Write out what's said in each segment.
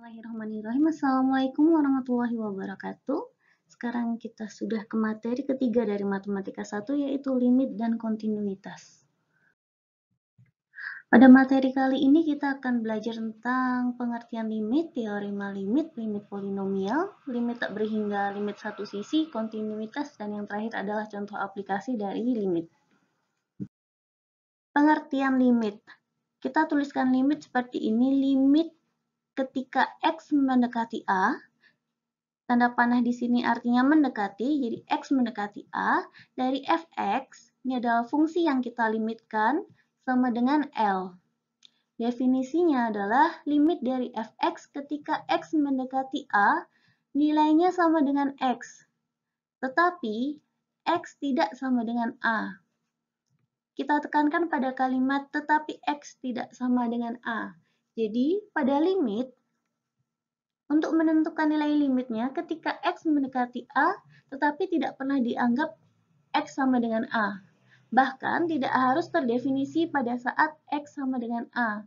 Bismillahirrahmanirrahim. Assalamualaikum warahmatullahi wabarakatuh. Sekarang kita sudah ke materi ketiga dari matematika 1, yaitu limit dan kontinuitas. Pada materi kali ini kita akan belajar tentang pengertian limit, teorema limit, limit polinomial, limit tak berhingga, limit satu sisi, kontinuitas, dan yang terakhir adalah contoh aplikasi dari limit. Pengertian limit. Kita tuliskan limit seperti ini, limit ketika X mendekati A, tanda panah di sini artinya mendekati, jadi X mendekati A, dari fx, ini adalah fungsi yang kita limitkan, sama dengan L. Definisinya adalah limit dari fx ketika X mendekati A, nilainya sama dengan X, tetapi X tidak sama dengan A. Kita tekankan pada kalimat tetapi X tidak sama dengan A. Jadi, pada limit, untuk menentukan nilai limitnya ketika X mendekati A, tetapi tidak pernah dianggap X sama dengan A. Bahkan tidak harus terdefinisi pada saat X sama dengan A.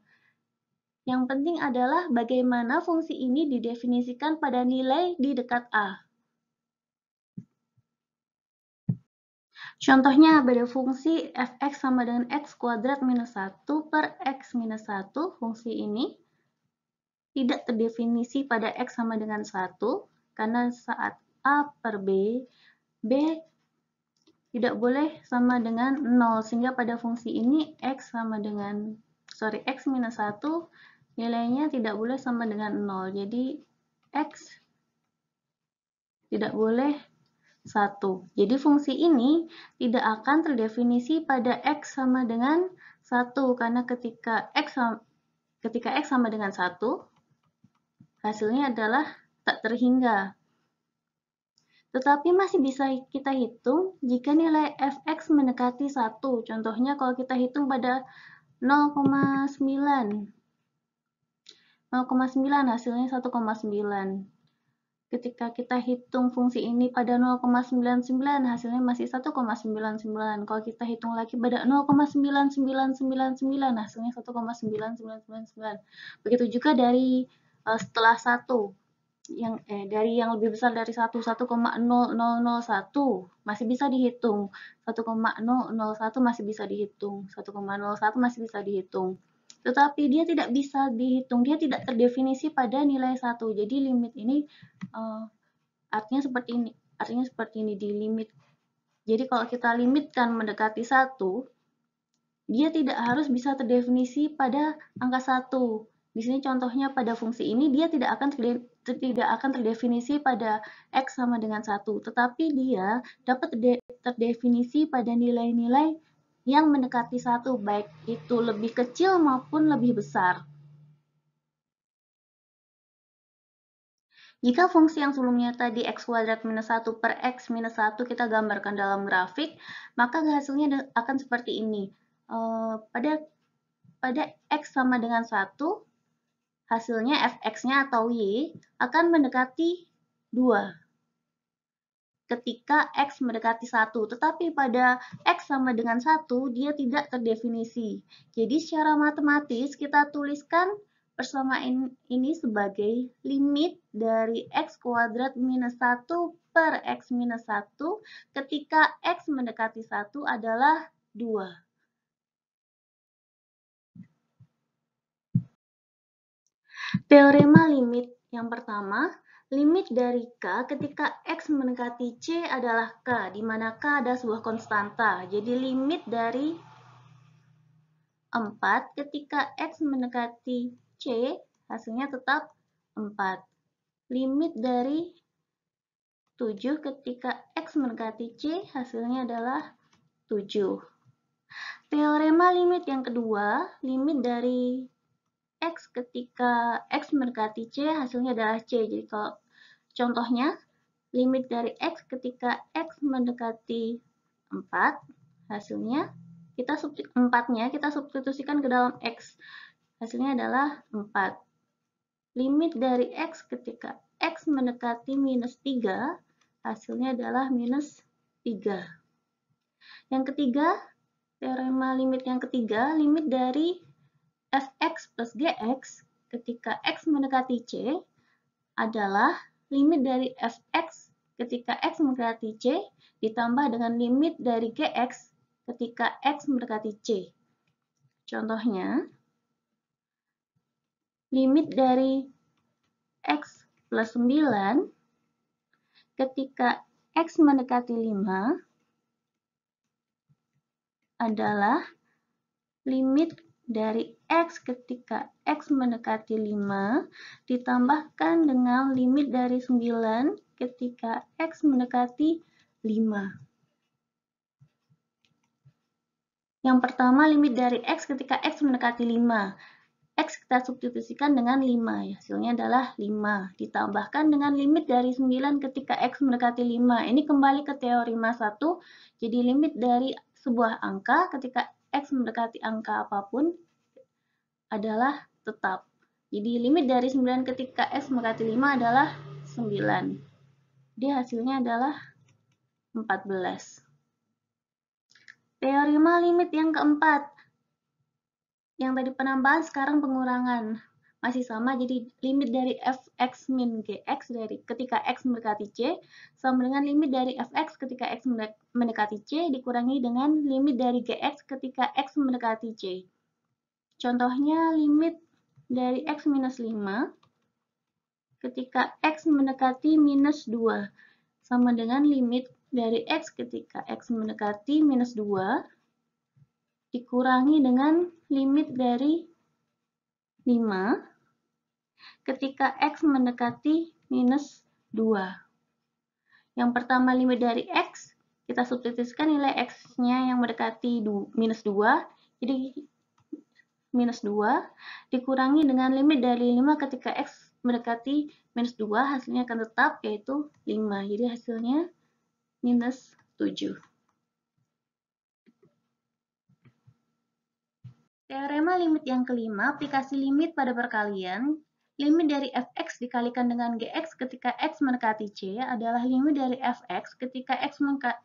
Yang penting adalah bagaimana fungsi ini didefinisikan pada nilai di dekat A. Contohnya pada fungsi fx sama dengan x kuadrat minus 1 per x minus 1, fungsi ini tidak terdefinisi pada X sama dengan 1, karena saat A per B, B tidak boleh sama dengan 0, sehingga pada fungsi ini X minus 1, nilainya tidak boleh sama dengan 0, jadi X tidak boleh 1. Jadi fungsi ini tidak akan terdefinisi pada X sama dengan 1, karena ketika X sama dengan 1, hasilnya adalah tak terhingga. Tetapi masih bisa kita hitung jika nilai fx mendekati 1. Contohnya kalau kita hitung pada 0,9. 0,9 hasilnya 1,9. Ketika kita hitung fungsi ini pada 0,99 hasilnya masih 1,99. Kalau kita hitung lagi pada 0,9999 hasilnya 1,9999. Begitu juga dari setelah 1, dari yang lebih besar dari 1,0001 masih bisa dihitung, 1,001 masih bisa dihitung, 1,01 masih bisa dihitung. Tetapi dia tidak bisa dihitung, dia tidak terdefinisi pada nilai 1. Jadi limit ini artinya seperti ini di limit. Jadi kalau kita limitkan mendekati 1, dia tidak harus bisa terdefinisi pada angka 1. Di sini contohnya pada fungsi ini dia tidak akan terdefinisi pada X sama dengan 1, tetapi dia dapat terdefinisi pada nilai-nilai yang mendekati 1, baik itu lebih kecil maupun lebih besar. Jika fungsi yang sebelumnya tadi X kuadrat minus 1 per X minus 1 kita gambarkan dalam grafik, maka hasilnya akan seperti ini. Pada X sama dengan 1, hasilnya fx-nya atau y akan mendekati 2 ketika X mendekati 1. Tetapi pada X sama dengan 1, dia tidak terdefinisi. Jadi secara matematis kita tuliskan persamaan ini sebagai limit dari X kuadrat minus 1 per X minus 1 ketika X mendekati 1 adalah 2. Teorema limit yang pertama, limit dari K ketika X mendekati C adalah K, di mana K adalah sebuah konstanta. Jadi limit dari 4 ketika X mendekati C, hasilnya tetap 4. Limit dari 7 ketika X mendekati C, hasilnya adalah 7. Teorema limit yang kedua, limit dari X ketika X mendekati C, hasilnya adalah C. Jadi kalau contohnya, limit dari X ketika X mendekati 4, hasilnya kita substitusikan ke dalam X. Hasilnya adalah 4. Limit dari X ketika X mendekati minus 3, hasilnya adalah minus 3. Yang ketiga, teorema limit yang ketiga, limit dari fx plus gx ketika X mendekati C, adalah limit dari fx ketika x mendekati c ditambah dengan limit dari gx ketika x mendekati c. Contohnya, limit dari x plus 9 ketika x mendekati 5 adalah limit dari x ketika x mendekati 5 ditambahkan dengan limit dari 9 ketika x mendekati 5. Yang pertama, limit dari x ketika x mendekati 5. X kita substitusikan dengan 5, hasilnya adalah 5. Ditambahkan dengan limit dari 9 ketika X mendekati 5. Ini kembali ke teorema 1, jadi limit dari sebuah angka ketika X mendekati angka apapun adalah tetap. Jadi limit dari 9 ketika X mendekati 5 adalah 9. Jadi hasilnya adalah 14. Teorema limit yang keempat. Yang tadi penambahan, sekarang pengurangan. Masih sama, jadi limit dari fx min gx dari ketika x mendekati c sama dengan limit dari fx ketika x mendekati c dikurangi dengan limit dari gx ketika x mendekati c. Contohnya, limit dari x minus 5 ketika x mendekati minus 2 sama dengan limit dari x ketika x mendekati minus 2 dikurangi dengan limit dari 5 ketika x mendekati minus 2. Yang pertama, limit dari x, kita substitusikan nilai x-nya yang mendekati minus 2, jadi minus 2, dikurangi dengan limit dari 5 ketika x mendekati minus 2, hasilnya akan tetap, yaitu 5. Jadi hasilnya minus 7. Teorema limit yang kelima, aplikasi limit pada perkalian. Limit dari fx dikalikan dengan gx ketika x mendekati c adalah limit dari fx ketika x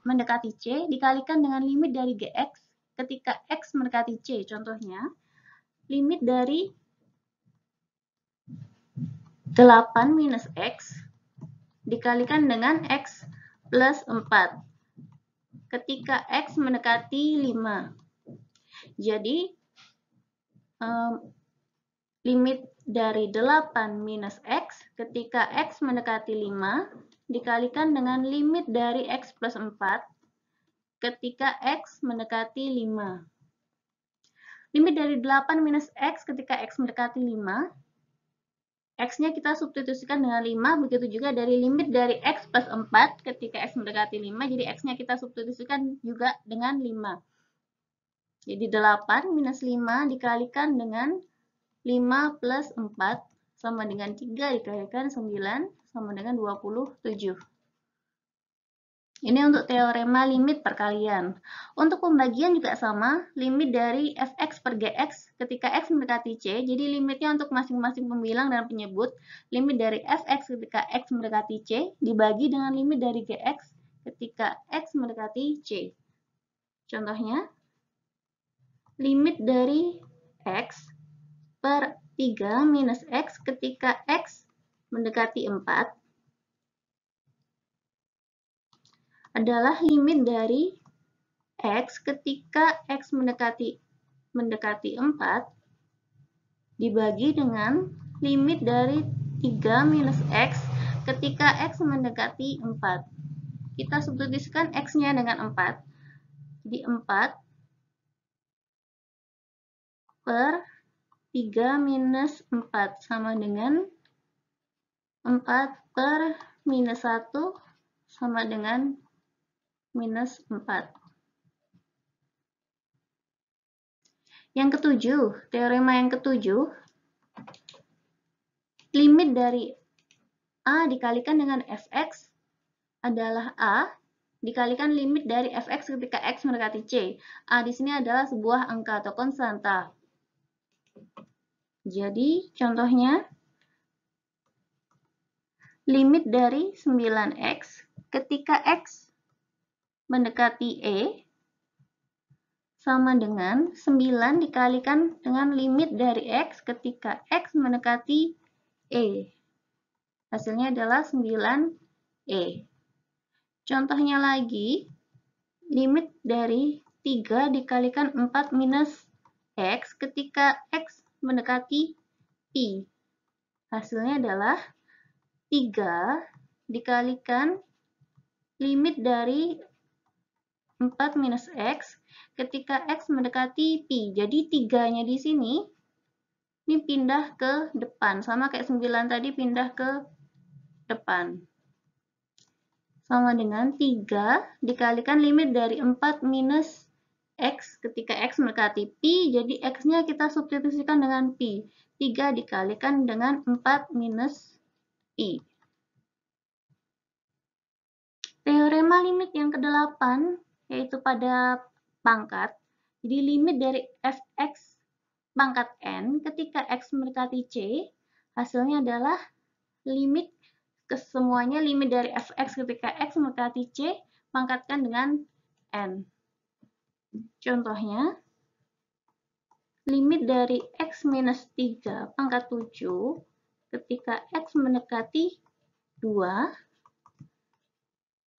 mendekati c dikalikan dengan limit dari gx ketika x mendekati c. Contohnya, limit dari 8 minus x dikalikan dengan x plus 4 ketika x mendekati 5. Jadi, limit dari 8 minus x ketika x mendekati 5 dikalikan dengan limit dari x plus 4 ketika x mendekati 5. Limit dari 8 minus x ketika x mendekati 5, x-nya kita substitusikan dengan 5, begitu juga dari limit dari x plus 4 ketika x mendekati 5, jadi x-nya kita substitusikan juga dengan 5. Jadi 8 minus 5 dikalikan dengan 5 plus 4 sama dengan 3 dikalikan 9 sama dengan 27. Ini untuk teorema limit perkalian. Untuk pembagian juga sama, limit dari fx per gx ketika x mendekati c, jadi limitnya untuk masing-masing pembilang dan penyebut, limit dari fx ketika x mendekati c dibagi dengan limit dari gx ketika x mendekati c. Contohnya, limit dari x per 3 minus x ketika x mendekati 4 adalah limit dari x ketika x mendekati 4 dibagi dengan limit dari 3 minus x ketika x mendekati 4. Kita substitusikan x-nya dengan 4. Jadi 4 per 3 minus 4 sama dengan 4 per minus 1 sama dengan minus 4. Yang ketujuh, teorema yang ketujuh, limit dari A dikalikan dengan fx adalah A dikalikan limit dari fx ketika x mendekati c. A di sini adalah sebuah angka atau konstanta. Jadi, contohnya, limit dari 9x ketika x mendekati e sama dengan 9 dikalikan dengan limit dari x ketika x mendekati e. Hasilnya adalah 9E. Contohnya lagi, limit dari 3 dikalikan 4 minus X ketika X mendekati Pi. Hasilnya adalah 3 dikalikan limit dari 4 minus X ketika X mendekati Pi. Jadi 3-nya di sini ini pindah ke depan. Sama kayak 9 tadi pindah ke depan. Sama dengan 3 dikalikan limit dari 4 minus X ketika X mendekati Pi. Jadi X-nya kita substitusikan dengan Pi. 3 dikalikan dengan 4 minus Pi. Teorema limit yang ke-8 yaitu pada pangkat. Jadi limit dari fx pangkat n ketika x mendekati c, hasilnya adalah limit kesemuanya limit dari fx ketika x mendekati c pangkatkan dengan n. Contohnya, limit dari x minus 3 pangkat 7 ketika x mendekati 2.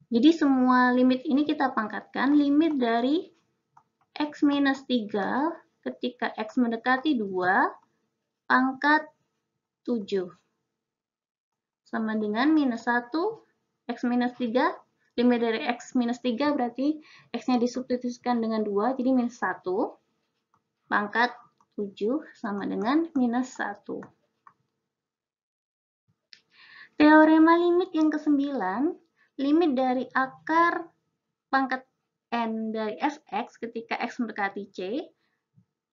Jadi semua limit ini kita pangkatkan. Limit dari x minus 3 ketika x mendekati 2 pangkat 7. Sama dengan minus 1 x minus 3. Limit dari x minus 3 berarti x-nya disubstitusikan dengan 2. Jadi minus 1 pangkat 7 sama dengan minus 1. Teorema limit yang ke-9. Limit dari akar pangkat n dari fx ketika x mendekati c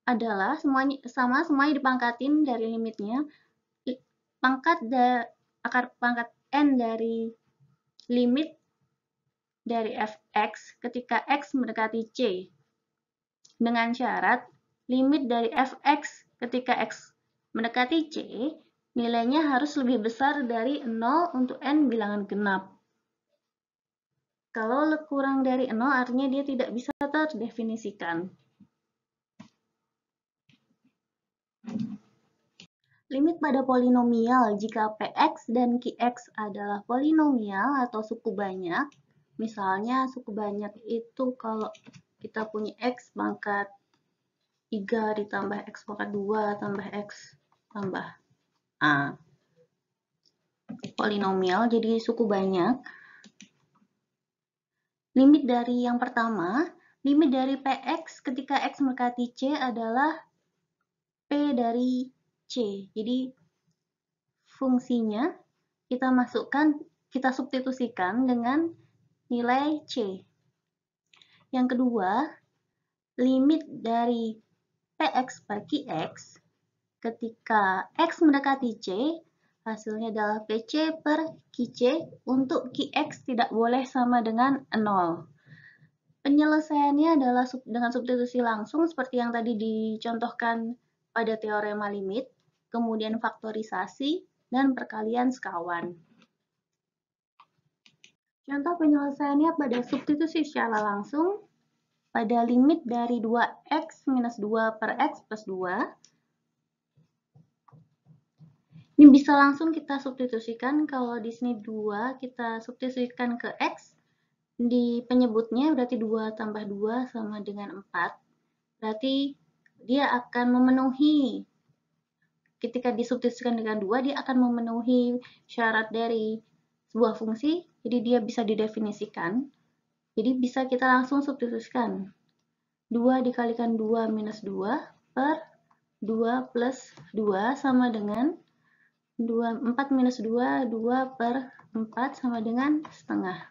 adalah semuanya dipangkatin dari limitnya. Akar pangkat n dari limit dari fx ketika x mendekati c. Dengan syarat limit dari fx ketika x mendekati c nilainya harus lebih besar dari 0 untuk n bilangan genap. Kalau kurang dari 0 artinya dia tidak bisa terdefinisikan. Limit pada polinomial jika Px dan Qx adalah polinomial atau suku banyak. Misalnya suku banyak itu kalau kita punya X pangkat 3 ditambah X pangkat 2 tambah X tambah A. Polinomial jadi suku banyak. Limit dari yang pertama, limit dari Px ketika X mendekati C adalah P dari C. Jadi fungsinya kita substitusikan dengan nilai C. Yang kedua, limit dari Px per Qx ketika X mendekati C, hasilnya adalah PC per Qc untuk Qx tidak boleh sama dengan 0. Penyelesaiannya adalah dengan substitusi langsung seperti yang tadi dicontohkan pada teorema limit, kemudian faktorisasi, dan perkalian sekawan. Contoh penyelesaiannya pada substitusi secara langsung pada limit dari 2x minus 2 per x plus 2. Ini bisa langsung kita substitusikan. Kalau di sini 2 kita substitusikan ke x, di penyebutnya berarti 2 tambah 2 sama dengan 4. Berarti dia akan memenuhi, ketika disubstitusikan dengan 2, dia akan memenuhi syarat dari sebuah fungsi, jadi dia bisa didefinisikan. Jadi bisa kita langsung substitusikan. 2 dikalikan 2 minus 2 per 2 plus 2 sama dengan 4 minus 2, 2 per 4 sama dengan setengah.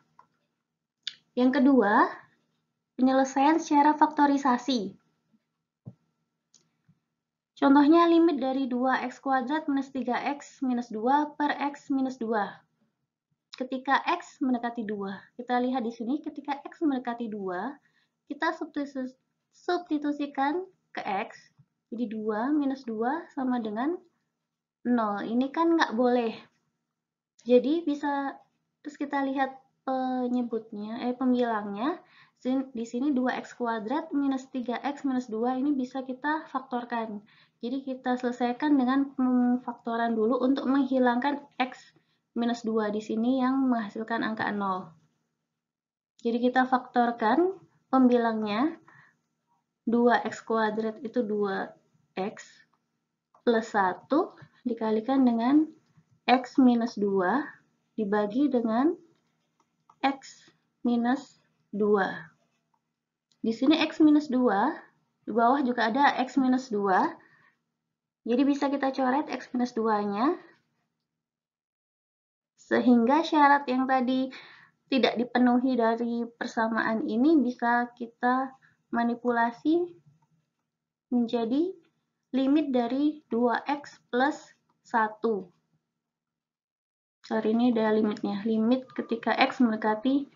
Yang kedua, penyelesaian secara faktorisasi. Contohnya limit dari 2x kuadrat minus 3x minus 2 per x minus 2. Ketika x mendekati 2. Kita lihat di sini ketika x mendekati 2, kita substitusikan ke x. Jadi 2 minus 2 sama dengan 0. Ini kan nggak boleh. Jadi bisa, terus kita lihat pembilangnya. Di sini 2x kuadrat minus 3x minus 2 ini bisa kita faktorkan. Jadi kita selesaikan dengan pemfaktoran dulu untuk menghilangkan x minus 2 di sini yang menghasilkan angka 0. Jadi kita faktorkan pembilangnya. 2x kuadrat itu 2x plus 1 dikalikan dengan x minus 2 dibagi dengan x minus 2. Di sini x minus 2, di bawah juga ada x minus 2. Jadi bisa kita coret x minus 2-nya. Sehingga syarat yang tadi tidak dipenuhi dari persamaan ini bisa kita manipulasi menjadi limit dari 2x plus 1. Sorry, ini ada limitnya. Limit ketika x mendekati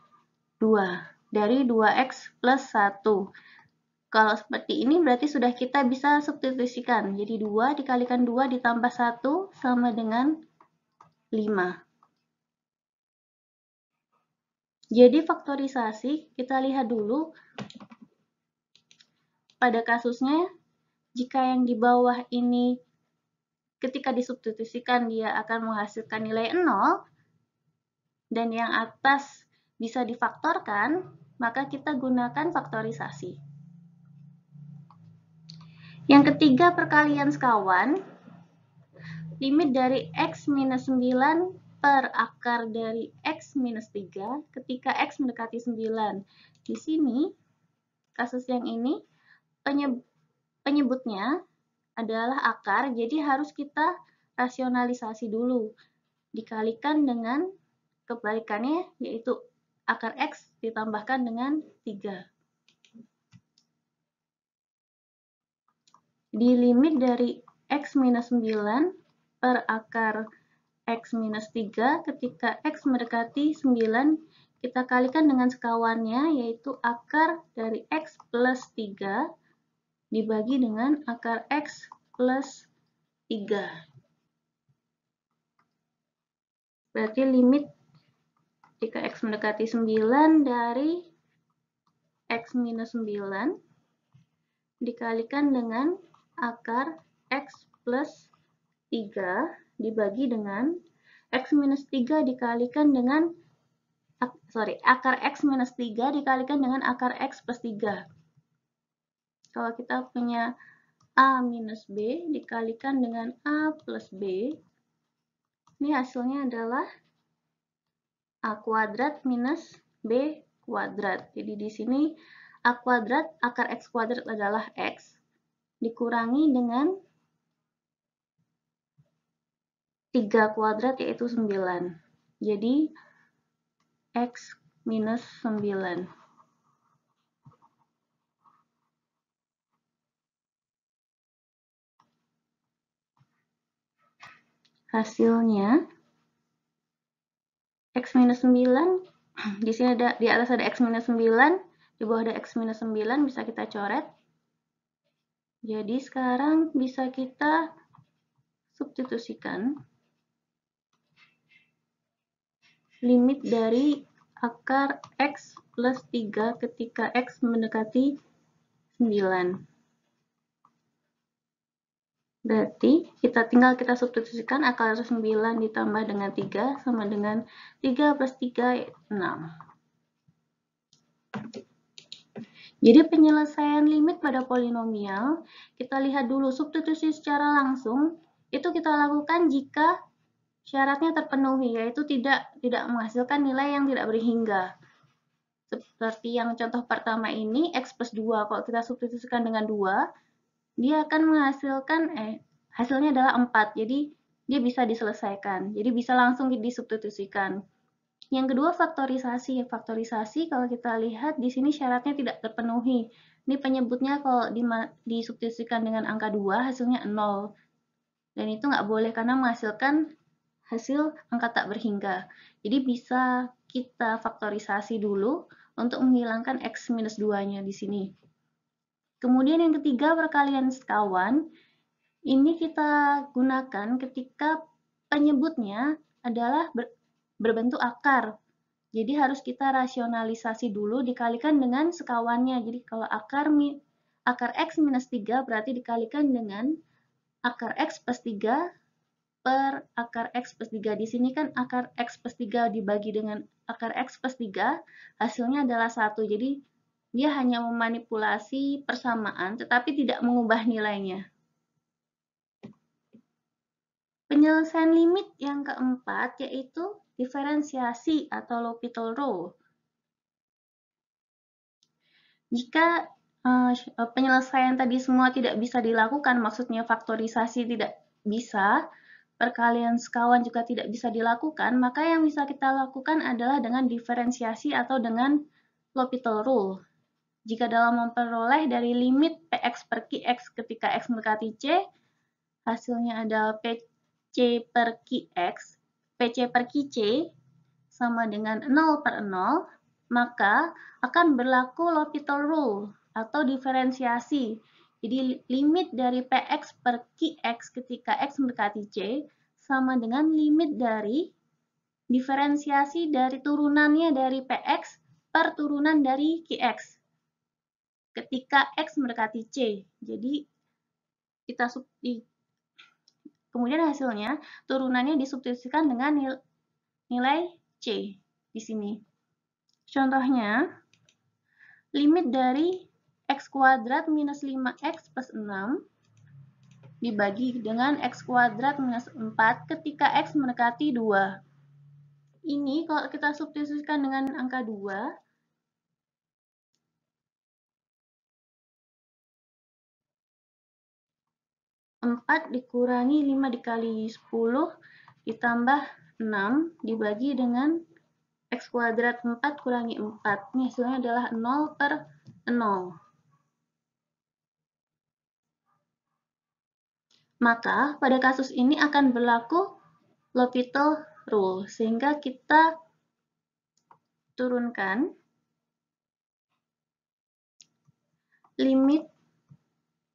2. Dari 2x plus 1. Kalau seperti ini berarti sudah kita bisa substitusikan. Jadi 2 dikalikan 2 ditambah 1 sama dengan 5. Jadi faktorisasi, kita lihat dulu pada kasusnya, jika yang di bawah ini ketika disubstitusikan dia akan menghasilkan nilai 0, dan yang atas bisa difaktorkan, maka kita gunakan faktorisasi. Yang ketiga, perkalian sekawan. Limit dari x minus 9 per akar dari x minus 3 ketika x mendekati 9. Di sini, kasus yang ini, penyebutnya adalah akar, jadi harus kita rasionalisasi dulu. Dikalikan dengan kebalikannya, yaitu akar x ditambahkan dengan 3. Di limit dari x minus 9 per akar x minus 3 ketika x mendekati 9, kita kalikan dengan sekawannya, yaitu akar dari x plus 3 dibagi dengan akar x plus 3. Berarti limit jika x mendekati 9 dari x minus 9 dikalikan dengan akar x plus 3 dibagi dengan x minus 3 dikalikan dengan akar x minus 3 dikalikan dengan akar x plus 3. Kalau kita punya a minus b dikalikan dengan a plus b, ini hasilnya adalah a kuadrat minus b kuadrat. Jadi di sini a kuadrat, akar x kuadrat adalah x, dikurangi dengan 3 kuadrat yaitu 9. Jadi x minus 9. Hasilnya x minus 9, di sini ada, di atas ada x minus 9, di bawah ada x minus 9, bisa kita coret. Jadi sekarang bisa kita substitusikan limit dari akar x plus 3 ketika x mendekati 9. Berarti tinggal kita substitusikan akar 9 ditambah dengan 3 sama dengan 3 plus 3, 6. Jadi penyelesaian limit pada polinomial, kita lihat dulu substitusi secara langsung, itu kita lakukan jika syaratnya terpenuhi, yaitu tidak menghasilkan nilai yang tidak berhingga. Seperti yang contoh pertama ini, x plus 2, kalau kita substitusikan dengan 2, dia akan menghasilkan, hasilnya adalah 4, jadi dia bisa diselesaikan. Jadi bisa langsung disubstitusikan. Yang kedua, faktorisasi. Faktorisasi kalau kita lihat di sini syaratnya tidak terpenuhi. Ini penyebutnya kalau disubstitusikan dengan angka 2, hasilnya 0. Dan itu nggak boleh karena menghasilkan hasil angka tak berhingga. Jadi bisa kita faktorisasi dulu untuk menghilangkan x minus 2-nya di sini. Kemudian yang ketiga, perkalian sekawan. Ini kita gunakan ketika penyebutnya adalah berbentuk akar. Jadi harus kita rasionalisasi dulu dikalikan dengan sekawannya. Jadi kalau akar x minus 3 berarti dikalikan dengan akar x plus 3 per akar X plus 3. Di sini kan akar X plus 3 dibagi dengan akar X plus 3, hasilnya adalah 1. Jadi, dia hanya memanipulasi persamaan, tetapi tidak mengubah nilainya. Penyelesaian limit yang keempat yaitu diferensiasi atau L'Hopital rule. Jika penyelesaian tadi semua tidak bisa dilakukan, maksudnya faktorisasi tidak bisa, perkalian sekawan juga tidak bisa dilakukan, maka yang bisa kita lakukan adalah dengan diferensiasi atau dengan L'Hopital rule. Jika dalam memperoleh dari limit Px per Qx ketika X mendekati C, hasilnya adalah PC per Qx, PC per Qc sama dengan 0 per 0, maka akan berlaku L'Hopital rule atau diferensiasi. Jadi limit dari Px per Qx ketika X mendekati C sama dengan limit dari diferensiasi dari turunannya dari Px per turunan dari Qx ketika X mendekati C. Jadi kemudian hasilnya turunannya disubstitusikan dengan nilai C di sini. Contohnya, limit dari X kuadrat minus 5X plus 6 dibagi dengan X kuadrat minus 4 ketika X mendekati 2. Ini kalau kita substitusikan dengan angka 2, 4 dikurangi 5 dikali 10 ditambah 6 dibagi dengan X kuadrat 4 kurangi 4. Ini hasilnya adalah 0 per 0. Maka pada kasus ini akan berlaku L'Hopital rule, sehingga kita turunkan limit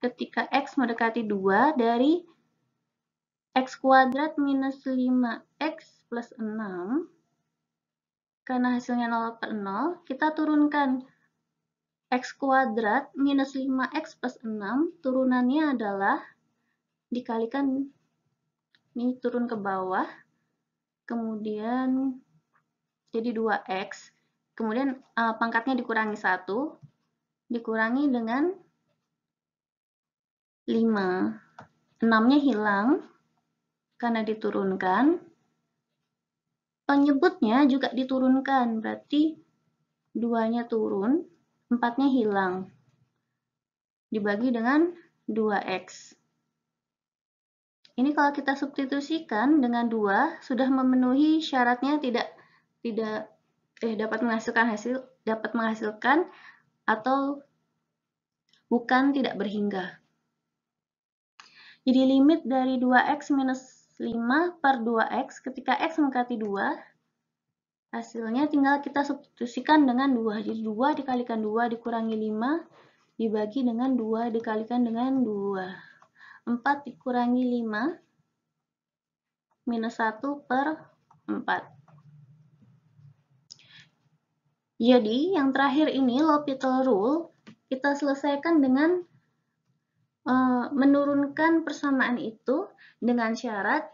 ketika X mendekati 2 dari X kuadrat minus 5X plus 6, karena hasilnya 0 per 0, kita turunkan X kuadrat minus 5X plus 6, turunannya adalah dikalikan, ini turun ke bawah, kemudian jadi 2X, kemudian pangkatnya dikurangi 1, dikurangi dengan 5. 6-nya hilang karena diturunkan. Penyebutnya juga diturunkan, berarti 2-nya turun, 4-nya hilang. Dibagi dengan 2X. Ini kalau kita substitusikan dengan 2, sudah memenuhi syaratnya dapat menghasilkan atau bukan tidak berhingga. Jadi limit dari 2X minus 5 per 2X ketika X mendekati 2, hasilnya tinggal kita substitusikan dengan 2. Jadi 2 dikalikan 2 dikurangi 5 dibagi dengan 2 dikalikan dengan 2. 4 dikurangi 5 minus 1 per 4. Jadi yang terakhir ini L'Hopital rule kita selesaikan dengan menurunkan persamaan itu dengan syarat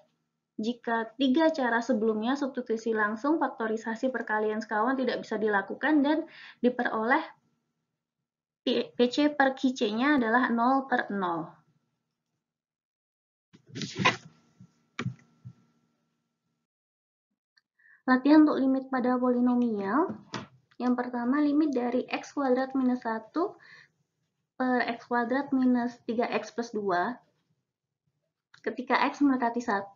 jika 3 cara sebelumnya substitusi langsung, faktorisasi, perkalian sekawan tidak bisa dilakukan dan diperoleh PC per Qc-nya adalah 0 per 0. Latihan untuk limit pada polinomial. Yang pertama, limit dari X kuadrat minus 1 per X kuadrat minus 3X plus 2 ketika X mendekati 1.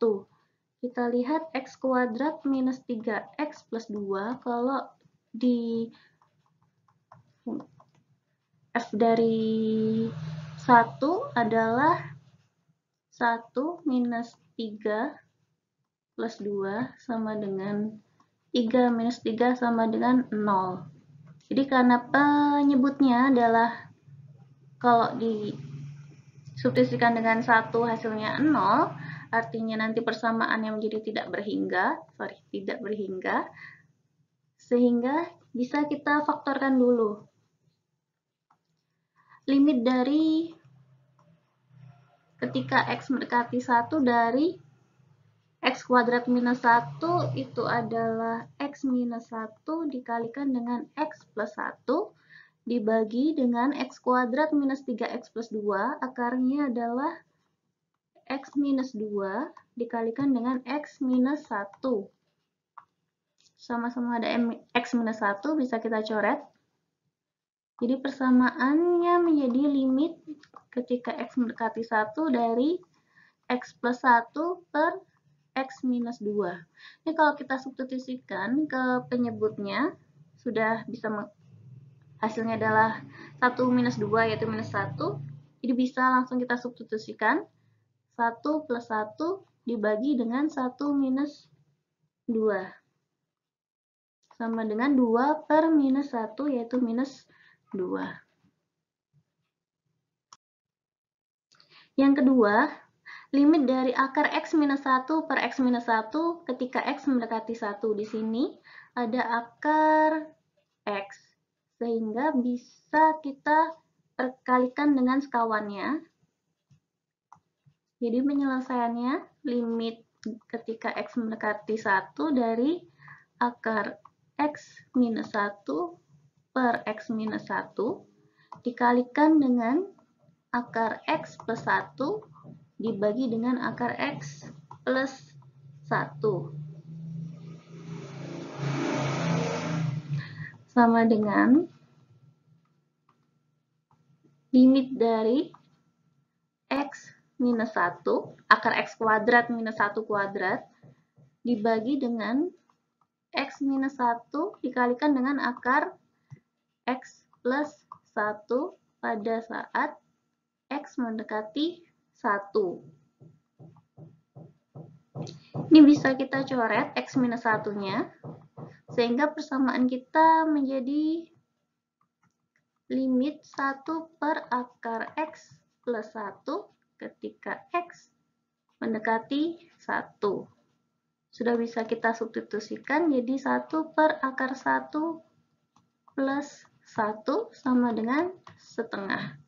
Kita lihat X kuadrat minus 3X plus 2, kalau di F dari 1 adalah 1 minus 3 plus 2 sama dengan 3 minus 3 sama dengan 0. Jadi karena penyebutnya adalah kalau disubstitusikan dengan 1 hasilnya 0, artinya nanti persamaannya menjadi tidak berhingga, sehingga bisa kita faktorkan dulu. Limit dari ketika X mendekati 1 dari X kuadrat minus 1 itu adalah X minus 1 dikalikan dengan X plus 1 dibagi dengan X kuadrat minus 3X plus 2, akarnya adalah X minus 2 dikalikan dengan X minus 1. Sama-sama ada X minus 1, bisa kita coret. Jadi persamaannya menjadi limit ketika X mendekati 1 dari X plus 1 per X minus 2. Ini kalau kita substitusikan ke penyebutnya, sudah bisa hasilnya adalah 1 minus 2 yaitu minus 1. Jadi bisa langsung kita substitusikan 1 plus 1 dibagi dengan 1 minus 2. Sama dengan 2 per minus 1 yaitu minus 2. Yang kedua, limit dari akar X minus 1 per X minus 1 ketika X mendekati 1. Di sini ada akar X, sehingga bisa kita perkalikan dengan sekawannya. Jadi penyelesaiannya, limit ketika X mendekati 1 dari akar X minus 1 per X minus 1 dikalikan dengan akar X plus 1 dibagi dengan akar X plus 1. Sama dengan limit dari X minus 1, akar X kuadrat minus 1 kuadrat, dibagi dengan X minus 1 dikalikan dengan akar X plus 1 pada saat X mendekati 1. Ini bisa kita coret X minus 1-nya, sehingga persamaan kita menjadi limit 1 per akar X plus 1 ketika X mendekati 1. Sudah bisa kita substitusikan, jadi 1 per akar 1 plus 1 sama dengan setengah.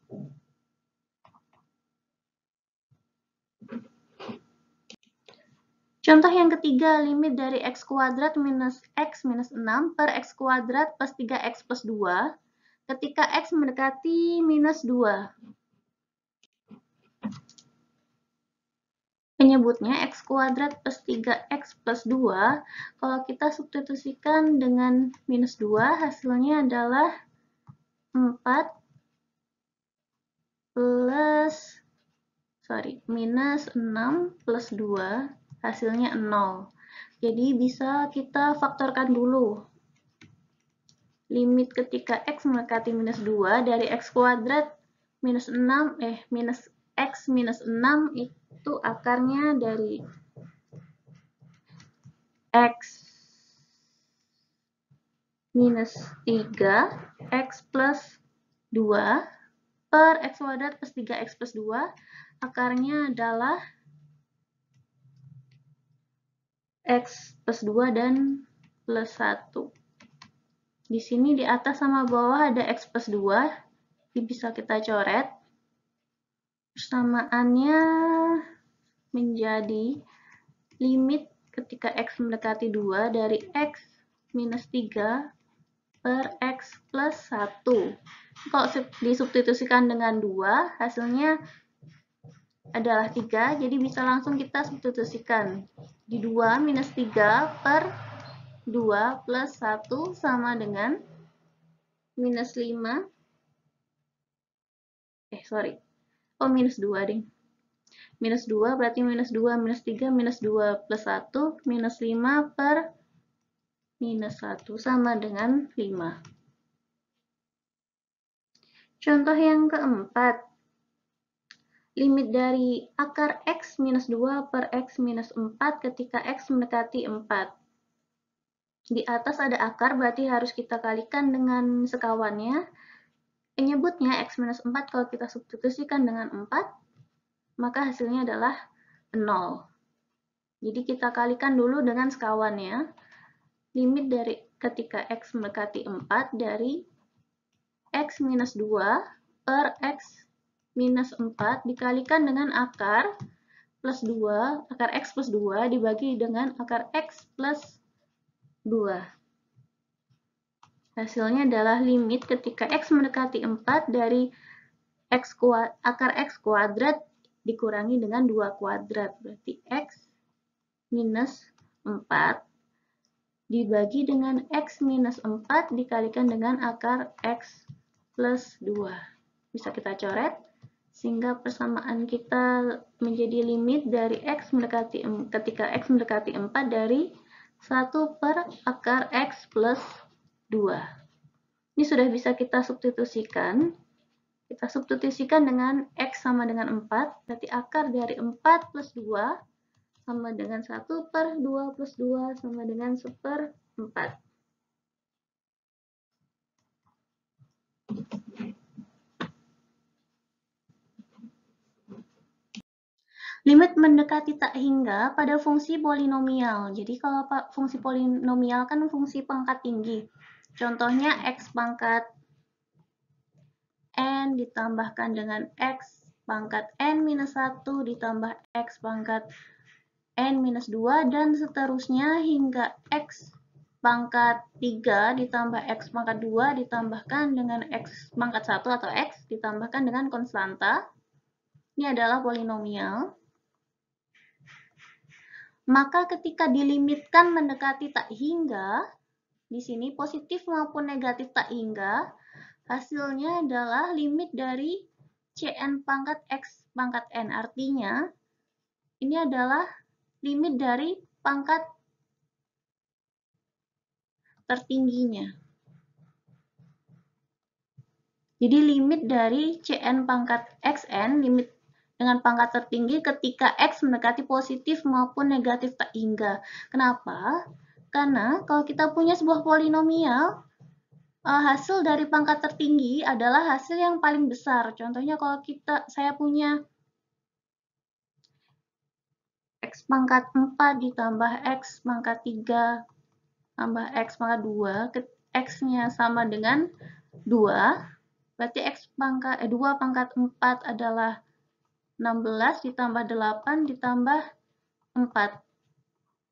Contoh yang ketiga, limit dari X kuadrat minus X minus 6 per X kuadrat plus 3X plus 2 ketika X mendekati minus 2. Penyebutnya X kuadrat plus 3X plus 2, kalau kita substitusikan dengan minus 2, hasilnya adalah 4 minus 6 plus 2, hasilnya 0. Jadi bisa kita faktorkan dulu. Limit ketika X mendekati minus 2 dari X kuadrat minus 6, minus X minus 6 itu akarnya dari X minus 3, X plus 2 per X kuadrat plus 3X plus 2, akarnya adalah X plus 2 dan plus 1. Di sini di atas sama bawah ada X plus 2, ini bisa kita coret. Persamaannya menjadi limit ketika X mendekati 2 dari X minus 3 per X plus 1. Kalau disubstitusikan dengan 2, hasilnya adalah 3, jadi bisa langsung kita substitusikan. Di 2 minus 3 per 2 plus 1 sama dengan minus 5. Minus 2 deh. Minus 2 berarti minus 2 minus 3 minus 2 plus 1 minus 5 per minus 1 sama dengan 5. Contoh yang keempat. Limit dari akar X minus 2 per X minus 4 ketika X mendekati 4. Di atas ada akar, berarti harus kita kalikan dengan sekawannya. Penyebutnya X minus 4 kalau kita substitusikan dengan 4, maka hasilnya adalah 0. Jadi kita kalikan dulu dengan sekawannya. Limit dari ketika X mendekati 4 dari X minus 2 per X minus 4 dikalikan dengan akar plus 2, akar X plus 2 dibagi dengan akar X plus 2. Hasilnya adalah limit ketika X mendekati 4 dari akar X kuadrat dikurangi dengan 2 kuadrat. Berarti X minus 4 dibagi dengan X minus 4 dikalikan dengan akar X plus 2. Bisa kita coret, sehingga persamaan kita menjadi limit dari X mendekati ketika X mendekati 4 dari 1 per akar X plus 2. Ini sudah bisa kita substitusikan. Kita substitusikan dengan X sama dengan 4, berarti akar dari 4 plus 2 sama dengan 1 per 2 plus 2 sama dengan 1/4. Limit mendekati tak hingga pada fungsi polinomial. Jadi kalau fungsi polinomial kan fungsi pangkat tinggi. Contohnya X pangkat N ditambahkan dengan X pangkat N minus 1 ditambah X pangkat N minus 2 dan seterusnya hingga X pangkat 3 ditambah X pangkat 2 ditambahkan dengan X pangkat 1 atau X ditambahkan dengan konstanta. Ini adalah polinomial. Maka ketika dilimitkan mendekati tak hingga, di sini positif maupun negatif tak hingga, hasilnya adalah limit dari Cn pangkat X pangkat N. Artinya, ini adalah limit dari pangkat tertingginya. Jadi limit dari Cn pangkat Xn, limit dengan pangkat tertinggi ketika X mendekati positif maupun negatif tak hingga. Kenapa? Karena kalau kita punya sebuah polinomial, hasil dari pangkat tertinggi adalah hasil yang paling besar. Contohnya kalau saya punya X pangkat 4 ditambah X pangkat 3 tambah X pangkat 2, X-nya sama dengan 2, berarti 2 pangkat 4 adalah 16 ditambah 8 ditambah 4.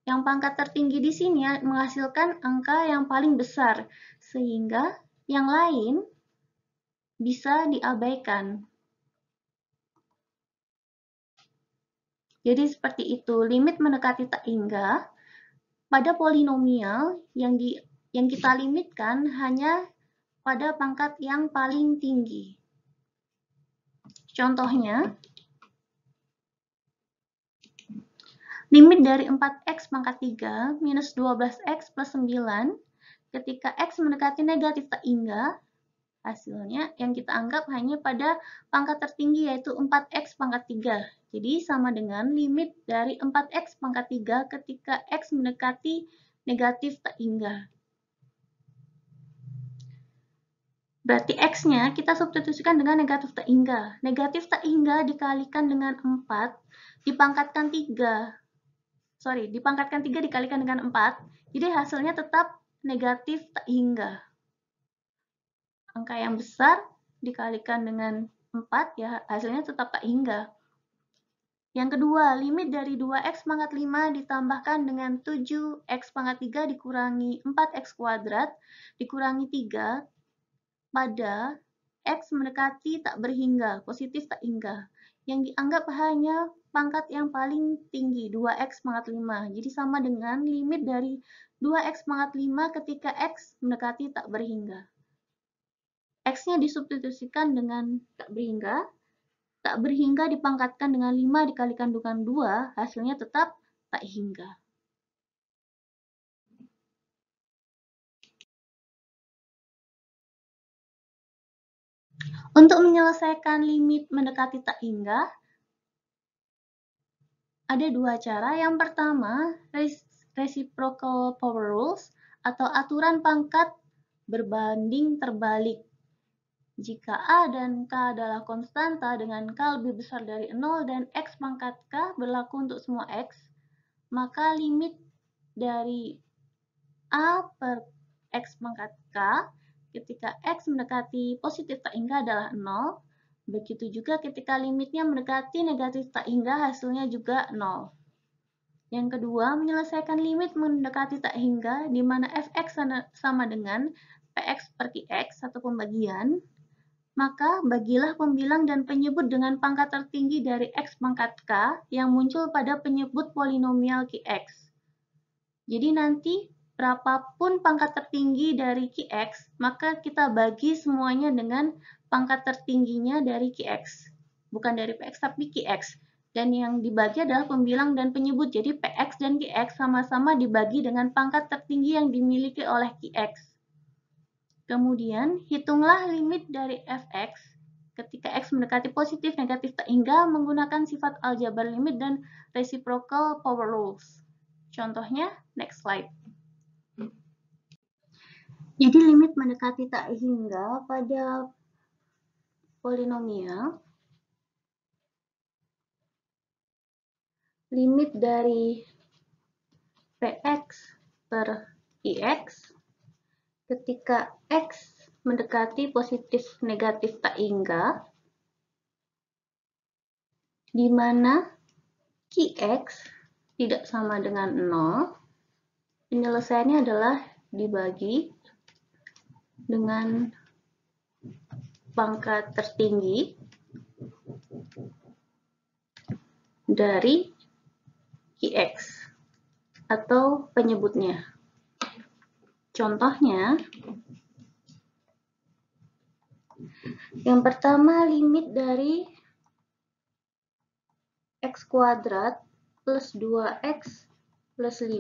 Yang pangkat tertinggi di sini menghasilkan angka yang paling besar, sehingga yang lain bisa diabaikan. Jadi seperti itu, limit mendekati tak hingga pada polinomial yang kita limitkan hanya pada pangkat yang paling tinggi. Contohnya, limit dari 4x pangkat 3 minus 12x plus 9 ketika x mendekati negatif tak hingga, hasilnya yang kita anggap hanya pada pangkat tertinggi yaitu 4x pangkat 3. Jadi sama dengan limit dari 4x pangkat 3 ketika x mendekati negatif tak hingga. Berarti x-nya kita substitusikan dengan negatif tak hingga. Negatif tak hingga dikalikan dengan 4, dipangkatkan 3. Dipangkatkan 3 dikalikan dengan 4. Jadi hasilnya tetap negatif tak hingga. Angka yang besar dikalikan dengan 4, ya hasilnya tetap tak hingga. Yang kedua, limit dari 2x pangkat 5 ditambahkan dengan 7x pangkat 3 dikurangi 4x kuadrat dikurangi 3 pada x mendekati tak berhingga, positif tak hingga. Yang dianggap hanya pangkat yang paling tinggi, 2x pangkat 5. Jadi sama dengan limit dari 2x pangkat 5 ketika x mendekati tak berhingga. X-nya disubstitusikan dengan tak berhingga. Tak berhingga dipangkatkan dengan 5 dikalikan dengan 2, hasilnya tetap tak hingga. Untuk menyelesaikan limit mendekati tak hingga, ada dua cara. Yang pertama, reciprocal power rules atau aturan pangkat berbanding terbalik. Jika A dan K adalah konstanta dengan K lebih besar dari 0 dan X pangkat K berlaku untuk semua X, maka limit dari A per X pangkat K ketika X mendekati positif tak hingga adalah 0, Begitu juga ketika limitnya mendekati negatif tak hingga, hasilnya juga 0. Yang kedua, menyelesaikan limit mendekati tak hingga, di mana fx sama dengan px per qx, satu pembagian, maka bagilah pembilang dan penyebut dengan pangkat tertinggi dari x pangkat k yang muncul pada penyebut polinomial qx. Jadi nanti berapapun pangkat tertinggi dari qx, maka kita bagi semuanya dengan pangkat tertingginya dari qx. Bukan dari px, tapi qx. Dan yang dibagi adalah pembilang dan penyebut. Jadi px dan qx sama-sama dibagi dengan pangkat tertinggi yang dimiliki oleh qx. Kemudian, hitunglah limit dari fx ketika x mendekati positif, negatif, tak hingga menggunakan sifat aljabar limit dan reciprocal power rules. Contohnya, next slide. Jadi limit mendekati tak hingga pada polinomial, limit dari px per qx ketika x mendekati positif negatif tak hingga, di mana qx tidak sama dengan 0, penyelesaiannya adalah dibagi dengan pangkat tertinggi dari qx atau penyebutnya. Contohnya, yang pertama limit dari x kuadrat plus 2x plus 5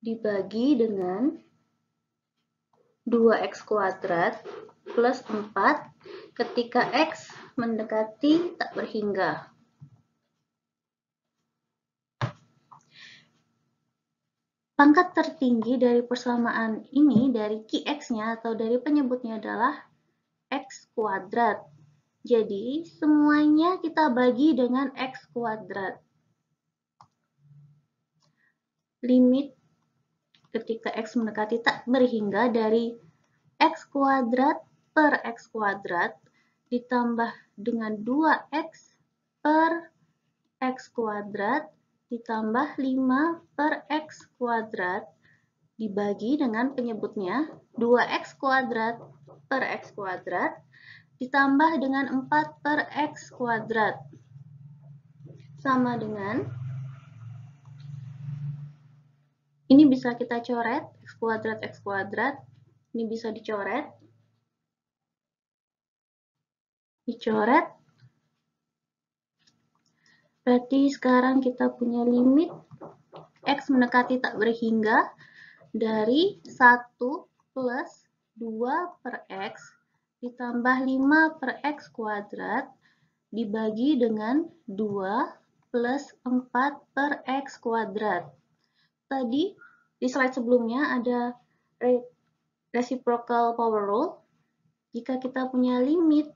dibagi dengan 2x kuadrat plus 4 ketika x mendekati tak berhingga. Pangkat tertinggi dari persamaan ini dari qx-nya atau dari penyebutnya adalah x kuadrat. Jadi semuanya kita bagi dengan x kuadrat. Limit ketika x mendekati tak berhingga dari x kuadrat per x kuadrat ditambah dengan 2x per x kuadrat ditambah 5 per x kuadrat dibagi dengan penyebutnya 2x kuadrat per x kuadrat ditambah dengan 4 per x kuadrat sama dengan, ini bisa kita coret, x kuadrat, ini bisa dicoret, berarti sekarang kita punya limit x mendekati tak berhingga dari 1 plus 2 per x ditambah 5 per x kuadrat dibagi dengan 2 plus 4 per x kuadrat. Tadi di slide sebelumnya ada reciprocal power rule. Jika kita punya limit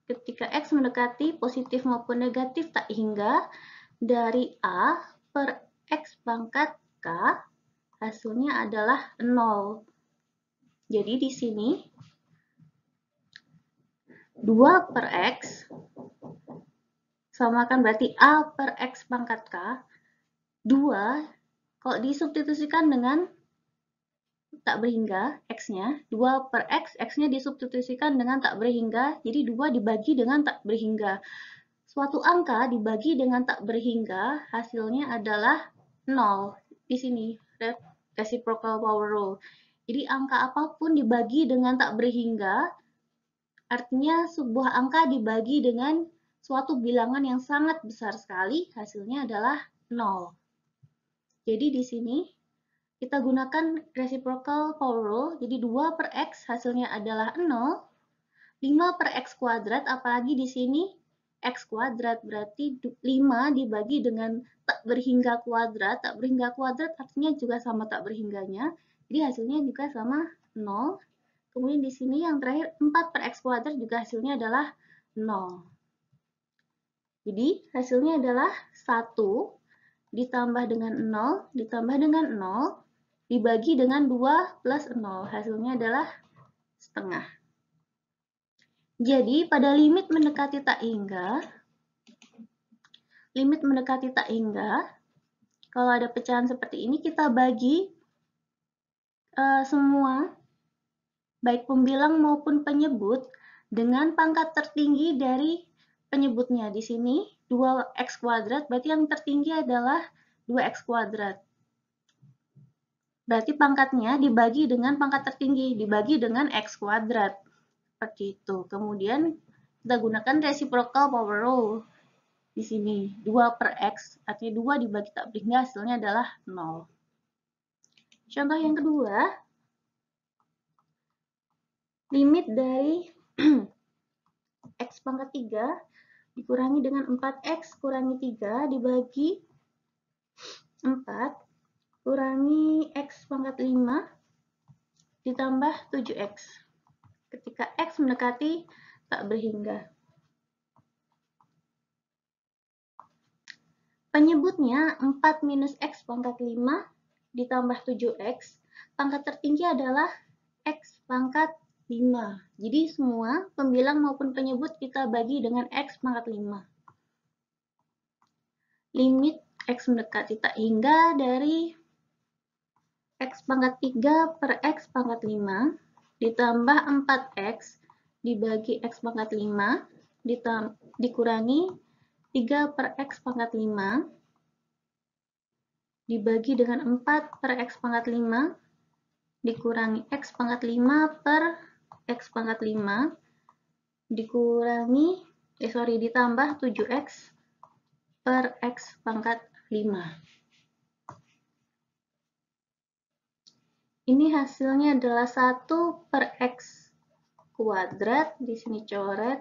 ketika x mendekati positif maupun negatif tak hingga dari a per x pangkat k, hasilnya adalah 0. Jadi di sini 2 per x samakan berarti a per x pangkat k. 2 kalau disubstitusikan dengan tak berhingga, x-nya, 2 per x, x-nya disubstitusikan dengan tak berhingga, jadi 2 dibagi dengan tak berhingga. Suatu angka dibagi dengan tak berhingga, hasilnya adalah 0. Di sini, reciprocal power rule. Jadi angka apapun dibagi dengan tak berhingga, artinya sebuah angka dibagi dengan suatu bilangan yang sangat besar sekali, hasilnya adalah 0. Jadi di sini, kita gunakan reciprocal power rule, jadi 2 per x hasilnya adalah 0, 5 per x kuadrat, apalagi di sini x kuadrat, berarti 5 dibagi dengan tak berhingga kuadrat artinya juga sama tak berhingganya, jadi hasilnya juga sama 0. Kemudian di sini yang terakhir 4 per x kuadrat juga hasilnya adalah 0. Jadi hasilnya adalah 1 ditambah dengan 0, ditambah dengan 0, dibagi dengan 2 plus 0. Hasilnya adalah setengah. Jadi pada limit mendekati tak hingga, kalau ada pecahan seperti ini kita bagi semua, baik pembilang maupun penyebut, dengan pangkat tertinggi dari penyebutnya. Di sini 2x kuadrat, berarti yang tertinggi adalah 2x kuadrat. Berarti pangkatnya dibagi dengan pangkat tertinggi, dibagi dengan x kuadrat. Seperti itu. Kemudian kita gunakan reciprocal power rule. Di sini 2 per x, artinya 2 dibagi tak berhingga, hasilnya adalah 0. Contoh yang kedua, limit dari x pangkat 3 dikurangi dengan 4x kurangi 3 dibagi 4 kurangi x pangkat 5 ditambah 7x ketika x mendekati tak berhingga. Penyebutnya 4 minus x pangkat 5 ditambah 7x, pangkat tertinggi adalah x pangkat 5. Jadi semua pembilang maupun penyebut kita bagi dengan x pangkat 5. Limit x mendekati tak hingga dari x pangkat 3 per x pangkat 5 ditambah 4x dibagi x pangkat 5 dikurangi 3 per x pangkat 5 dibagi dengan 4 per x pangkat 5 dikurangi x pangkat 5 per x pangkat 5 ditambah 7x per x pangkat 5. Ini hasilnya adalah 1 per x kuadrat, di sini coret.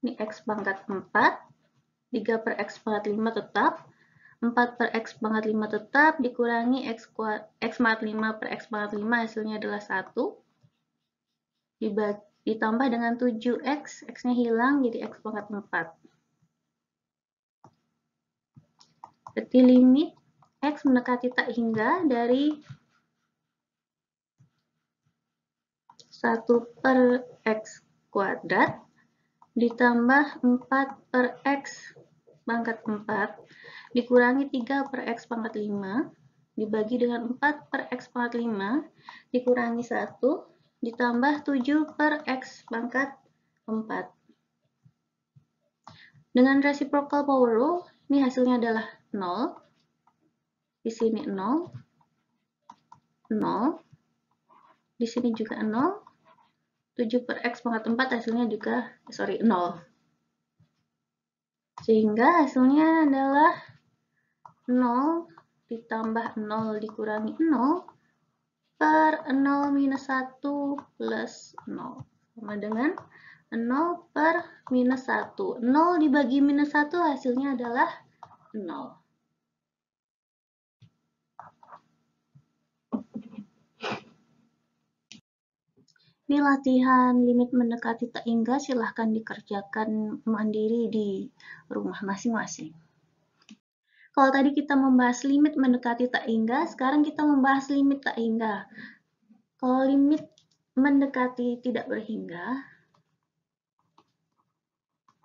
Ini x pangkat 4, 3 per x pangkat 5 tetap, 4 per x pangkat 5 tetap, dikurangi x pangkat 5 per x pangkat 5, hasilnya adalah 1. Ditambah dengan 7x, x-nya hilang, jadi x pangkat 4. Berarti limit x mendekati tak hingga dari 1 per x kuadrat ditambah 4 per x pangkat 4 dikurangi 3 per x pangkat 5 dibagi dengan 4 per x pangkat 5 dikurangi 1 ditambah 7 per x pangkat 4. Dengan reciprocal power rule, ini hasilnya adalah 0. Di sini 0. 0. Di sini juga 0. 7 per x pangkat 4 hasilnya juga 0. Sehingga hasilnya adalah 0 ditambah 0 dikurangi 0 per 0 minus 1 plus 0. Sama dengan 0 per minus 1. 0 dibagi minus 1 hasilnya adalah 0. Ini latihan limit mendekati tak hingga, silahkan dikerjakan mandiri di rumah masing-masing. Kalau tadi kita membahas limit mendekati tak hingga, sekarang kita membahas limit tak hingga. Kalau limit mendekati tidak berhingga,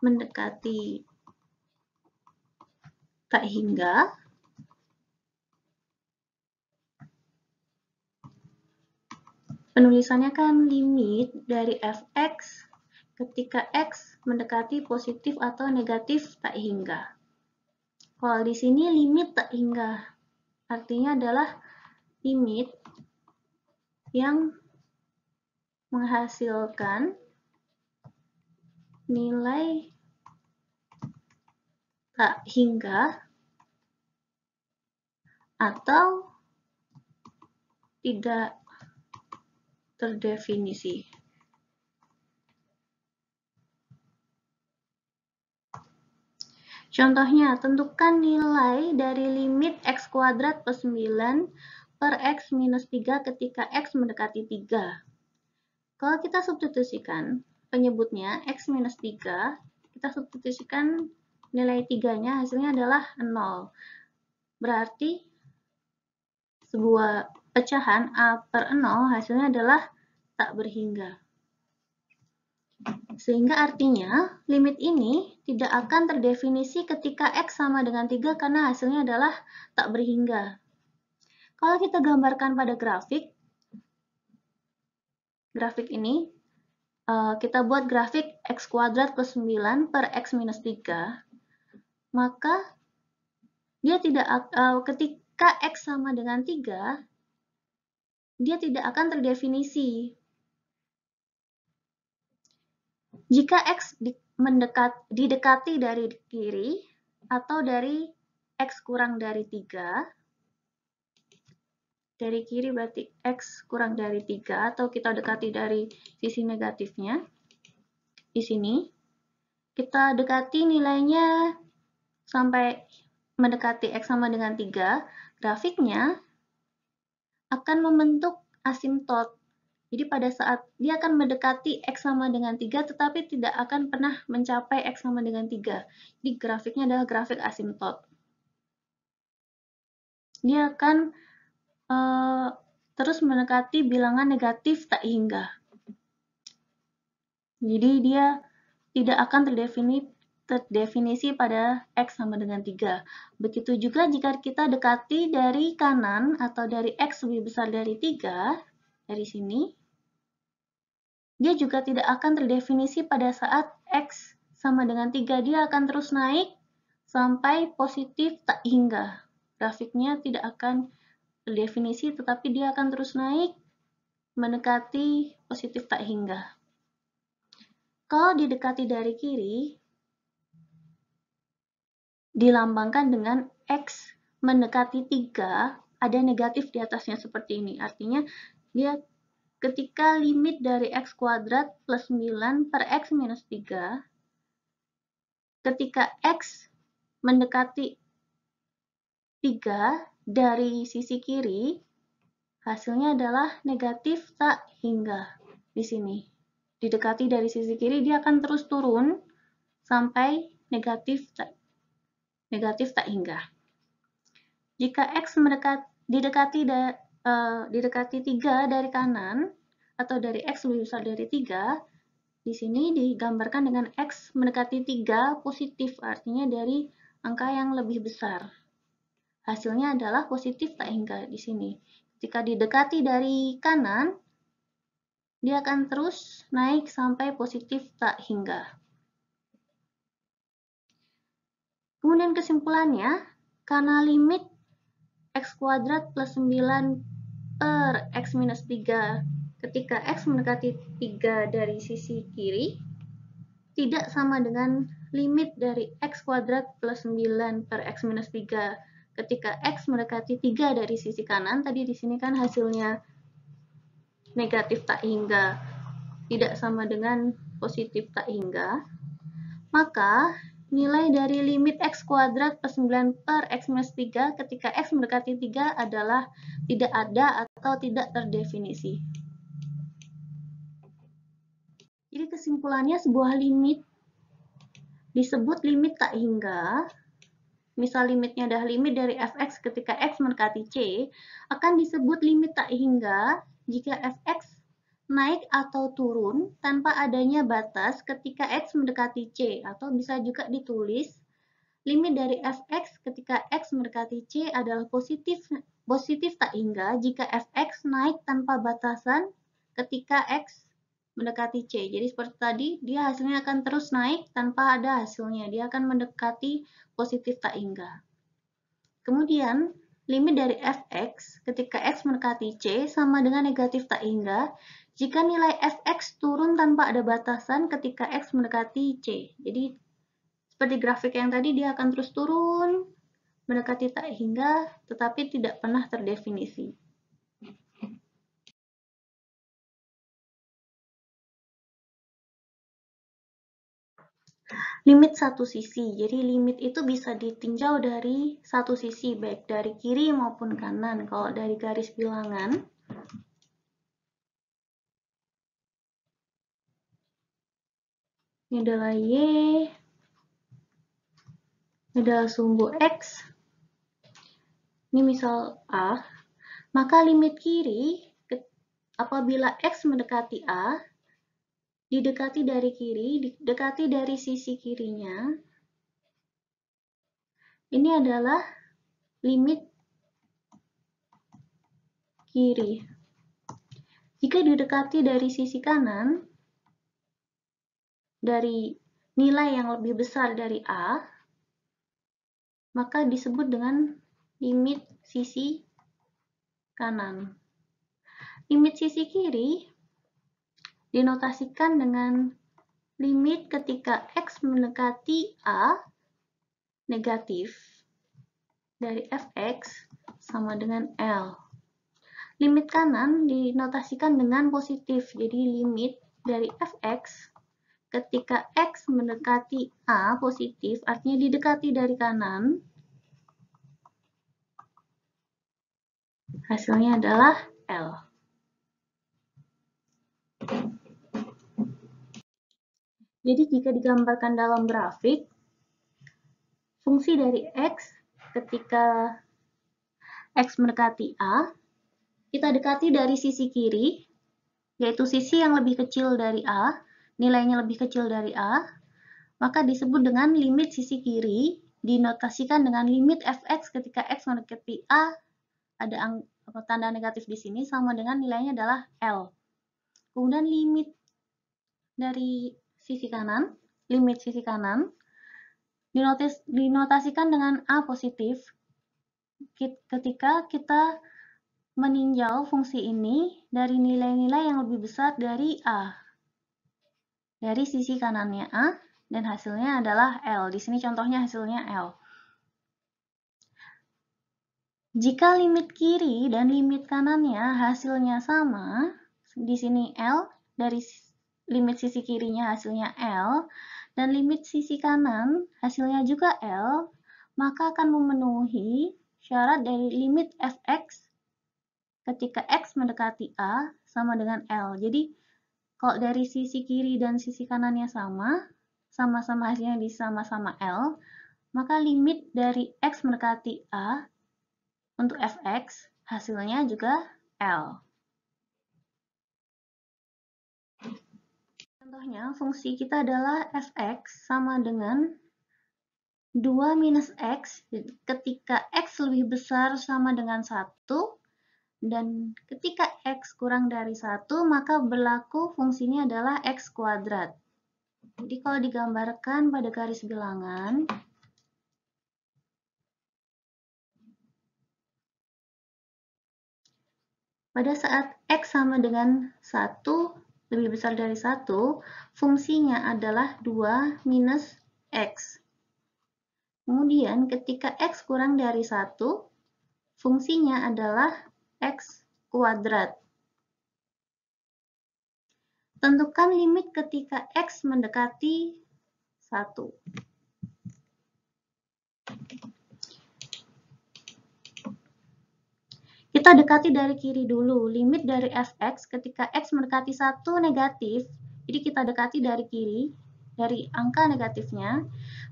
mendekati tak hingga, penulisannya kan limit dari fx ketika x mendekati positif atau negatif tak hingga. Kalau di sini limit tak hingga, artinya adalah limit yang menghasilkan nilai tak hingga atau tidak terdefinisi. Contohnya, tentukan nilai dari limit x kuadrat plus 9 per x minus 3 ketika x mendekati 3. Kalau kita substitusikan penyebutnya x minus 3, kita substitusikan nilai 3-nya, hasilnya adalah 0. Berarti sebuah pecahan A per 0 hasilnya adalah tak berhingga. Sehingga artinya limit ini tidak akan terdefinisi ketika X sama dengan 3 karena hasilnya adalah tak berhingga. Kalau kita gambarkan pada grafik ini, kita buat grafik X kuadrat plus 9 per X minus 3, maka dia tidak ketika X sama dengan 3, dia tidak akan terdefinisi. Jika X didekati dari kiri atau dari X kurang dari 3, dari kiri berarti X kurang dari 3, atau kita dekati dari sisi negatifnya, di sini, kita dekati nilainya sampai mendekati X sama dengan 3, grafiknya akan membentuk asimtot. Jadi pada saat dia akan mendekati X sama dengan 3, tetapi tidak akan pernah mencapai X sama dengan 3. Jadi grafiknya adalah grafik asimtot. Dia akan terus mendekati bilangan negatif tak hingga. Jadi dia tidak akan terdefinisi pada X sama dengan 3. Begitu juga jika kita dekati dari kanan atau dari X lebih besar dari 3, dari sini, dia juga tidak akan terdefinisi pada saat X sama dengan 3. Dia akan terus naik sampai positif tak hingga. Grafiknya tidak akan terdefinisi, tetapi dia akan terus naik mendekati positif tak hingga. Kalau didekati dari kiri, dilambangkan dengan X mendekati 3, ada negatif di atasnya seperti ini. Artinya, dia ketika limit dari X kuadrat plus 9 per X minus 3, ketika X mendekati 3 dari sisi kiri, hasilnya adalah negatif tak hingga. Di sini, didekati dari sisi kiri, dia akan terus turun sampai negatif tak hingga. Jika X didekati 3 dari kanan, atau dari X lebih besar dari 3, di sini digambarkan dengan X mendekati 3 positif, artinya dari angka yang lebih besar. Hasilnya adalah positif tak hingga di sini. Jika didekati dari kanan, dia akan terus naik sampai positif tak hingga. Kemudian kesimpulannya, karena limit X kuadrat plus 9 per X minus 3 ketika X mendekati 3 dari sisi kiri tidak sama dengan limit dari X kuadrat plus 9 per X minus 3 ketika X mendekati 3 dari sisi kanan. Tadi di sini kan hasilnya negatif tak hingga, tidak sama dengan positif tak hingga. Maka nilai dari limit X kuadrat plus 9 per X minus 3 ketika X mendekati 3 adalah tidak ada atau tidak terdefinisi. Jadi kesimpulannya, sebuah limit disebut limit tak hingga. Misal limitnya adalah limit dari fx ketika x mendekati c, akan disebut limit tak hingga jika fx naik atau turun tanpa adanya batas ketika x mendekati c, atau bisa juga ditulis limit dari fx ketika x mendekati c adalah positif tak hingga jika fx naik tanpa batasan ketika x mendekati c. Jadi seperti tadi, dia hasilnya akan terus naik tanpa ada hasilnya. Dia akan mendekati positif tak hingga. Kemudian, limit dari fx ketika x mendekati c sama dengan negatif tak hingga jika nilai fx turun tanpa ada batasan ketika x mendekati c. Jadi, seperti grafik yang tadi, dia akan terus turun mendekati tak hingga, tetapi tidak pernah terdefinisi. Limit satu sisi, jadi limit itu bisa ditinjau dari satu sisi, baik dari kiri maupun kanan. Kalau dari garis bilangan, ini adalah Y, ini adalah sumbu X, ini misal A, maka limit kiri apabila X mendekati A, didekati dari kiri, didekati dari sisi kirinya. Ini adalah limit kiri. Jika didekati dari sisi kanan, dari nilai yang lebih besar dari A, maka disebut dengan limit sisi kanan. Limit sisi kiri dinotasikan dengan limit ketika X mendekati A negatif dari fx sama dengan L. Limit kanan dinotasikan dengan positif, jadi limit dari fx ketika X mendekati A positif, artinya didekati dari kanan, hasilnya adalah L. Jadi jika digambarkan dalam grafik, fungsi dari X ketika X mendekati A, kita dekati dari sisi kiri, yaitu sisi yang lebih kecil dari A, nilainya lebih kecil dari A, maka disebut dengan limit sisi kiri, dinotasikan dengan limit fx ketika X mendekati A, ada tanda negatif di sini, sama dengan nilainya adalah L. Kemudian limit dari sisi kanan, limit sisi kanan, dinotasikan dengan A positif ketika kita meninjau fungsi ini dari nilai-nilai yang lebih besar dari A. Dari sisi kanannya A, dan hasilnya adalah L. Di sini contohnya hasilnya L. Jika limit kiri dan limit kanannya hasilnya sama, di sini L, dari limit sisi kirinya hasilnya L, dan limit sisi kanan hasilnya juga L, maka akan memenuhi syarat dari limit fx ketika X mendekati A sama dengan L. Jadi, kalau dari sisi kiri dan sisi kanannya sama-sama hasilnya di sama-sama L, maka limit dari X mendekati A untuk fx, hasilnya juga L. Contohnya, fungsi kita adalah fx sama dengan 2 minus x ketika x lebih besar sama dengan 1, dan ketika x kurang dari 1, maka berlaku fungsinya adalah x kuadrat. Jadi kalau digambarkan pada garis bilangan, pada saat X sama dengan 1, lebih besar dari 1, fungsinya adalah 2 minus X. Kemudian ketika X kurang dari 1, fungsinya adalah X kuadrat. Tentukan limit ketika X mendekati 1. Kita dekati dari kiri dulu, limit dari fx ketika X mendekati 1 negatif, jadi kita dekati dari kiri, dari angka negatifnya,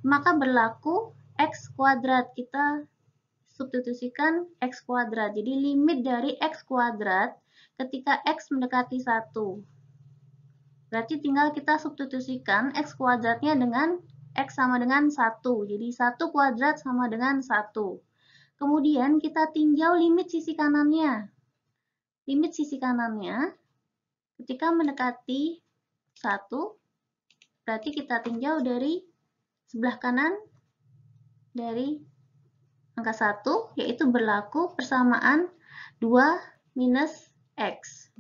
maka berlaku X kuadrat, kita substitusikan X kuadrat, jadi limit dari X kuadrat ketika X mendekati 1. Berarti tinggal kita substitusikan X kuadratnya dengan X sama dengan 1, jadi 1 kuadrat sama dengan 1. Kemudian kita tinjau limit sisi kanannya. Limit sisi kanannya ketika mendekati 1, berarti kita tinjau dari sebelah kanan dari angka 1, yaitu berlaku persamaan 2 minus X.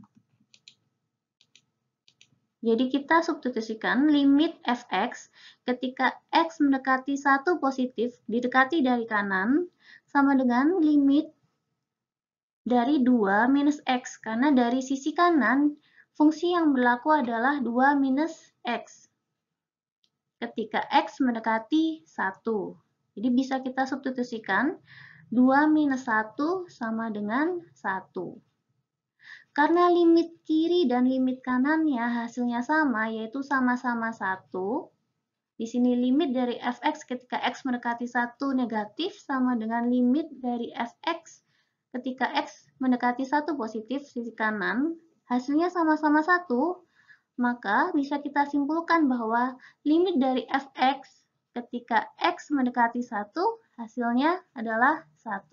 Jadi kita substitusikan limit fx ketika X mendekati 1 positif, didekati dari kanan, sama dengan limit dari 2 minus X, karena dari sisi kanan, fungsi yang berlaku adalah 2 minus X ketika X mendekati 1. Jadi bisa kita substitusikan 2 minus 1 sama dengan 1. Karena limit kiri dan limit kanannya hasilnya sama, yaitu sama-sama 1, di sini limit dari fx ketika X mendekati 1 negatif sama dengan limit dari fx ketika X mendekati 1 positif, sisi kanan, hasilnya sama-sama 1, Maka bisa kita simpulkan bahwa limit dari f(x) ketika x mendekati 1 hasilnya adalah 1.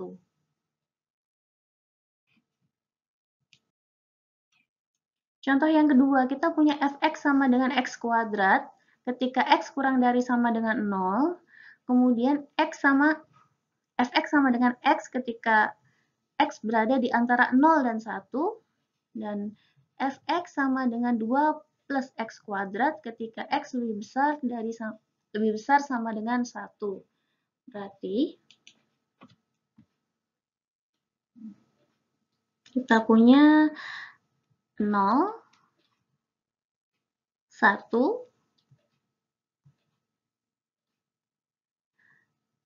Contoh yang kedua, kita punya f(x) sama dengan x kuadrat ketika x kurang dari sama dengan 0, kemudian f(x) sama dengan x ketika x berada di antara 0 dan 1, dan f(x) sama dengan 2 plus x kuadrat ketika x lebih besar sama dengan 1. Berarti kita punya 0, 1,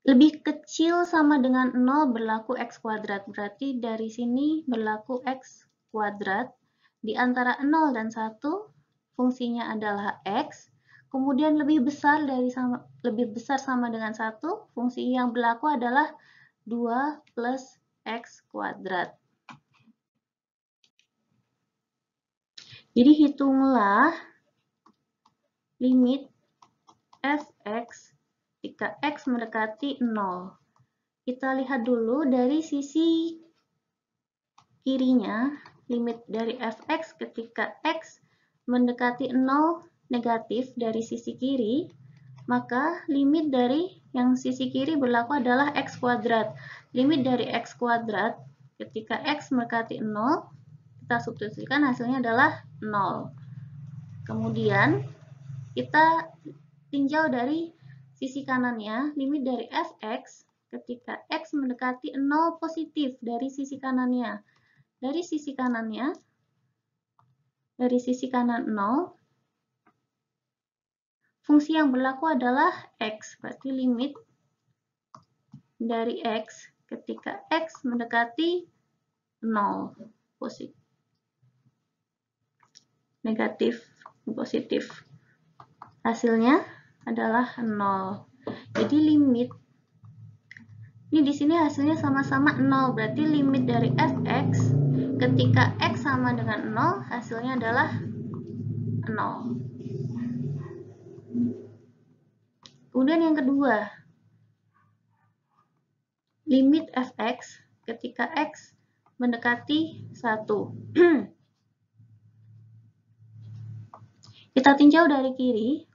lebih kecil sama dengan 0 berlaku x kuadrat. Berarti dari sini berlaku x kuadrat. Di antara 0 dan 1 fungsinya adalah x. Kemudian lebih besar sama dengan 1, fungsi yang berlaku adalah 2 plus x kuadrat. Jadi hitunglah limit f(x) ketika x mendekati 0. Kita lihat dulu dari sisi kirinya, limit dari f(x) ketika x mendekati 0 negatif dari sisi kiri, maka limit dari yang sisi kiri berlaku adalah x kuadrat. Limit dari x kuadrat ketika x mendekati 0, kita substitusikan hasilnya adalah 0. Kemudian kita tinjau dari sisi kanannya, limit dari f(x) ketika x mendekati 0 positif dari sisi kanannya. Dari sisi kanan 0, fungsi yang berlaku adalah x. Berarti limit dari x ketika x mendekati 0 positif, negatif, positif. Hasilnya adalah 0. Jadi limit ini di sini hasilnya sama-sama 0, berarti limit dari f(x) ketika x sama dengan 0 hasilnya adalah 0. Kemudian yang kedua, limit f(x) ketika x mendekati 1. Kita tinjau dari kiri.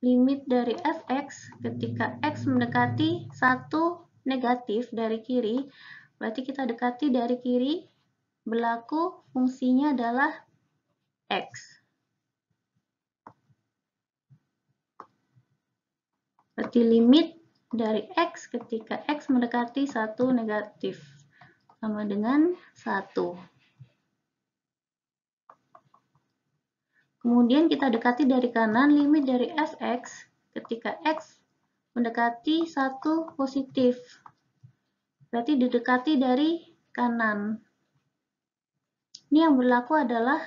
Limit dari f(x) ketika x mendekati 1 negatif dari kiri, berarti kita dekati dari kiri, berlaku fungsinya adalah x. Berarti limit dari x ketika x mendekati 1 negatif sama dengan 1. Kemudian kita dekati dari kanan, limit dari f(x) ketika x mendekati 1 positif. Berarti didekati dari kanan. Ini yang berlaku adalah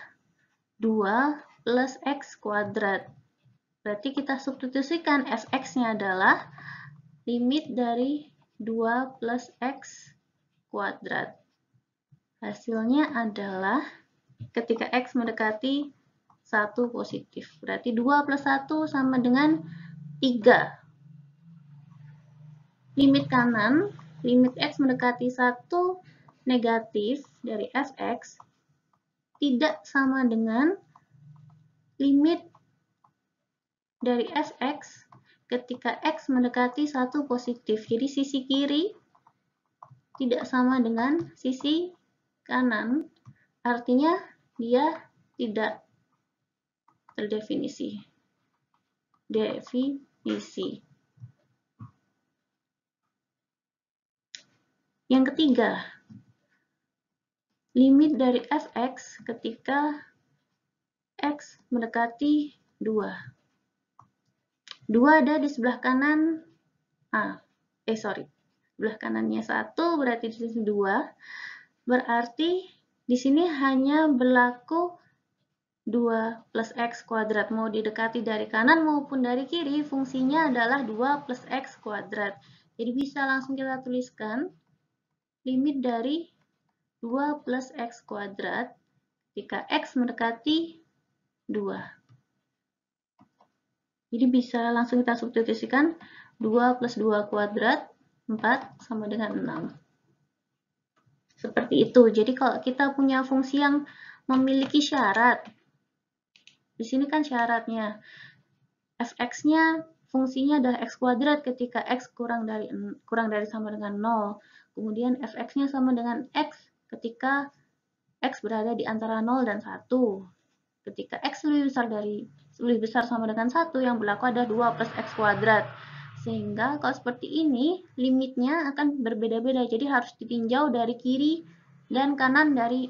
2 plus x kuadrat. Berarti kita substitusikan f(x)-nya adalah limit dari 2 plus x kuadrat. Hasilnya adalah ketika x mendekati 1 positif. Berarti 2 plus 1 sama dengan 3. Limit kanan, limit x mendekati 1 negatif dari f(x) tidak sama dengan limit dari f(x) ketika x mendekati 1 positif. Jadi sisi kiri tidak sama dengan sisi kanan, artinya dia tidak terdefinisi. Yang ketiga, limit dari f(x) ketika x mendekati 2. 2 ada di sebelah kanan sebelah kanannya 1, berarti di sini 2. Berarti di sini hanya berlaku 2 plus x kuadrat. Mau didekati dari kanan maupun dari kiri, fungsinya adalah 2 plus x kuadrat. Jadi bisa langsung kita tuliskan limit dari 2 plus x kuadrat ketika x mendekati 2. Jadi bisa langsung kita substitusikan 2 plus 2 kuadrat 4 sama dengan 6. Seperti itu. Jadi kalau kita punya fungsi yang memiliki syarat, di sini kan syaratnya fx-nya fungsinya adalah x kuadrat ketika x kurang dari sama dengan 0. Kemudian fx-nya sama dengan x ketika x berada di antara 0 dan 1. Ketika x lebih besar sama dengan 1, yang berlaku adalah 2 plus x kuadrat. Sehingga kalau seperti ini, limitnya akan berbeda-beda. Jadi harus ditinjau dari kiri dan kanan, dari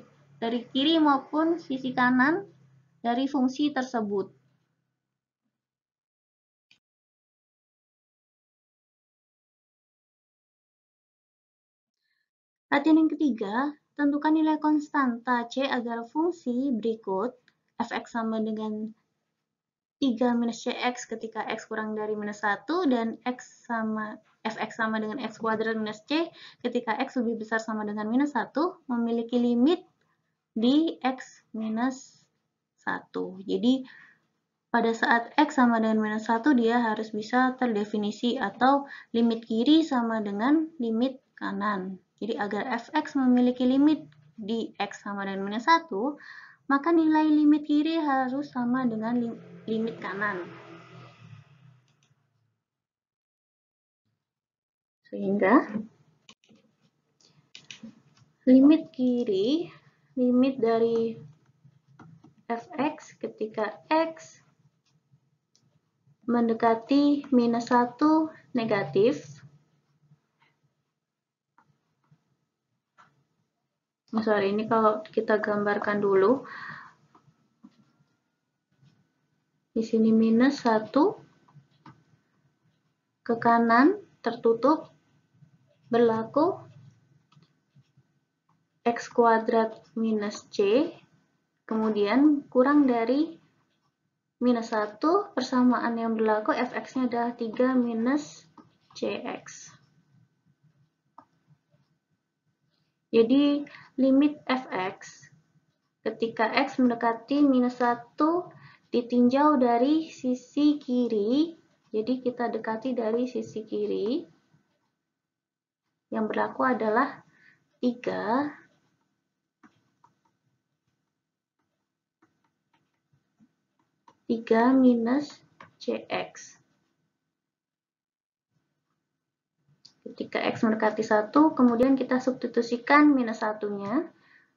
kiri maupun sisi kanan dari fungsi tersebut. Latihan yang ketiga, tentukan nilai konstanta C agar fungsi berikut fx sama dengan 3 minus cx ketika x kurang dari minus 1 dan fx sama dengan x kuadrat minus c ketika x lebih besar sama dengan minus 1 memiliki limit di x minus 1. Jadi pada saat x sama dengan minus 1 dia harus bisa terdefinisi atau limit kiri sama dengan limit kanan. Jadi agar fx memiliki limit di x sama dengan minus 1, maka nilai limit kiri harus sama dengan limit kanan. Sehingga limit kiri, limit dari fx ketika x mendekati minus 1 negatif. Sorry, ini kalau kita gambarkan dulu. Di sini minus 1 ke kanan tertutup berlaku x kuadrat minus c, kemudian kurang dari minus 1, persamaan yang berlaku fx-nya adalah 3 minus cx. Jadi limit fx ketika x mendekati minus 1 ditinjau dari sisi kiri, jadi kita dekati dari sisi kiri, yang berlaku adalah 3 minus cx. Ketika x mendekati 1, kemudian kita substitusikan minus 1-nya,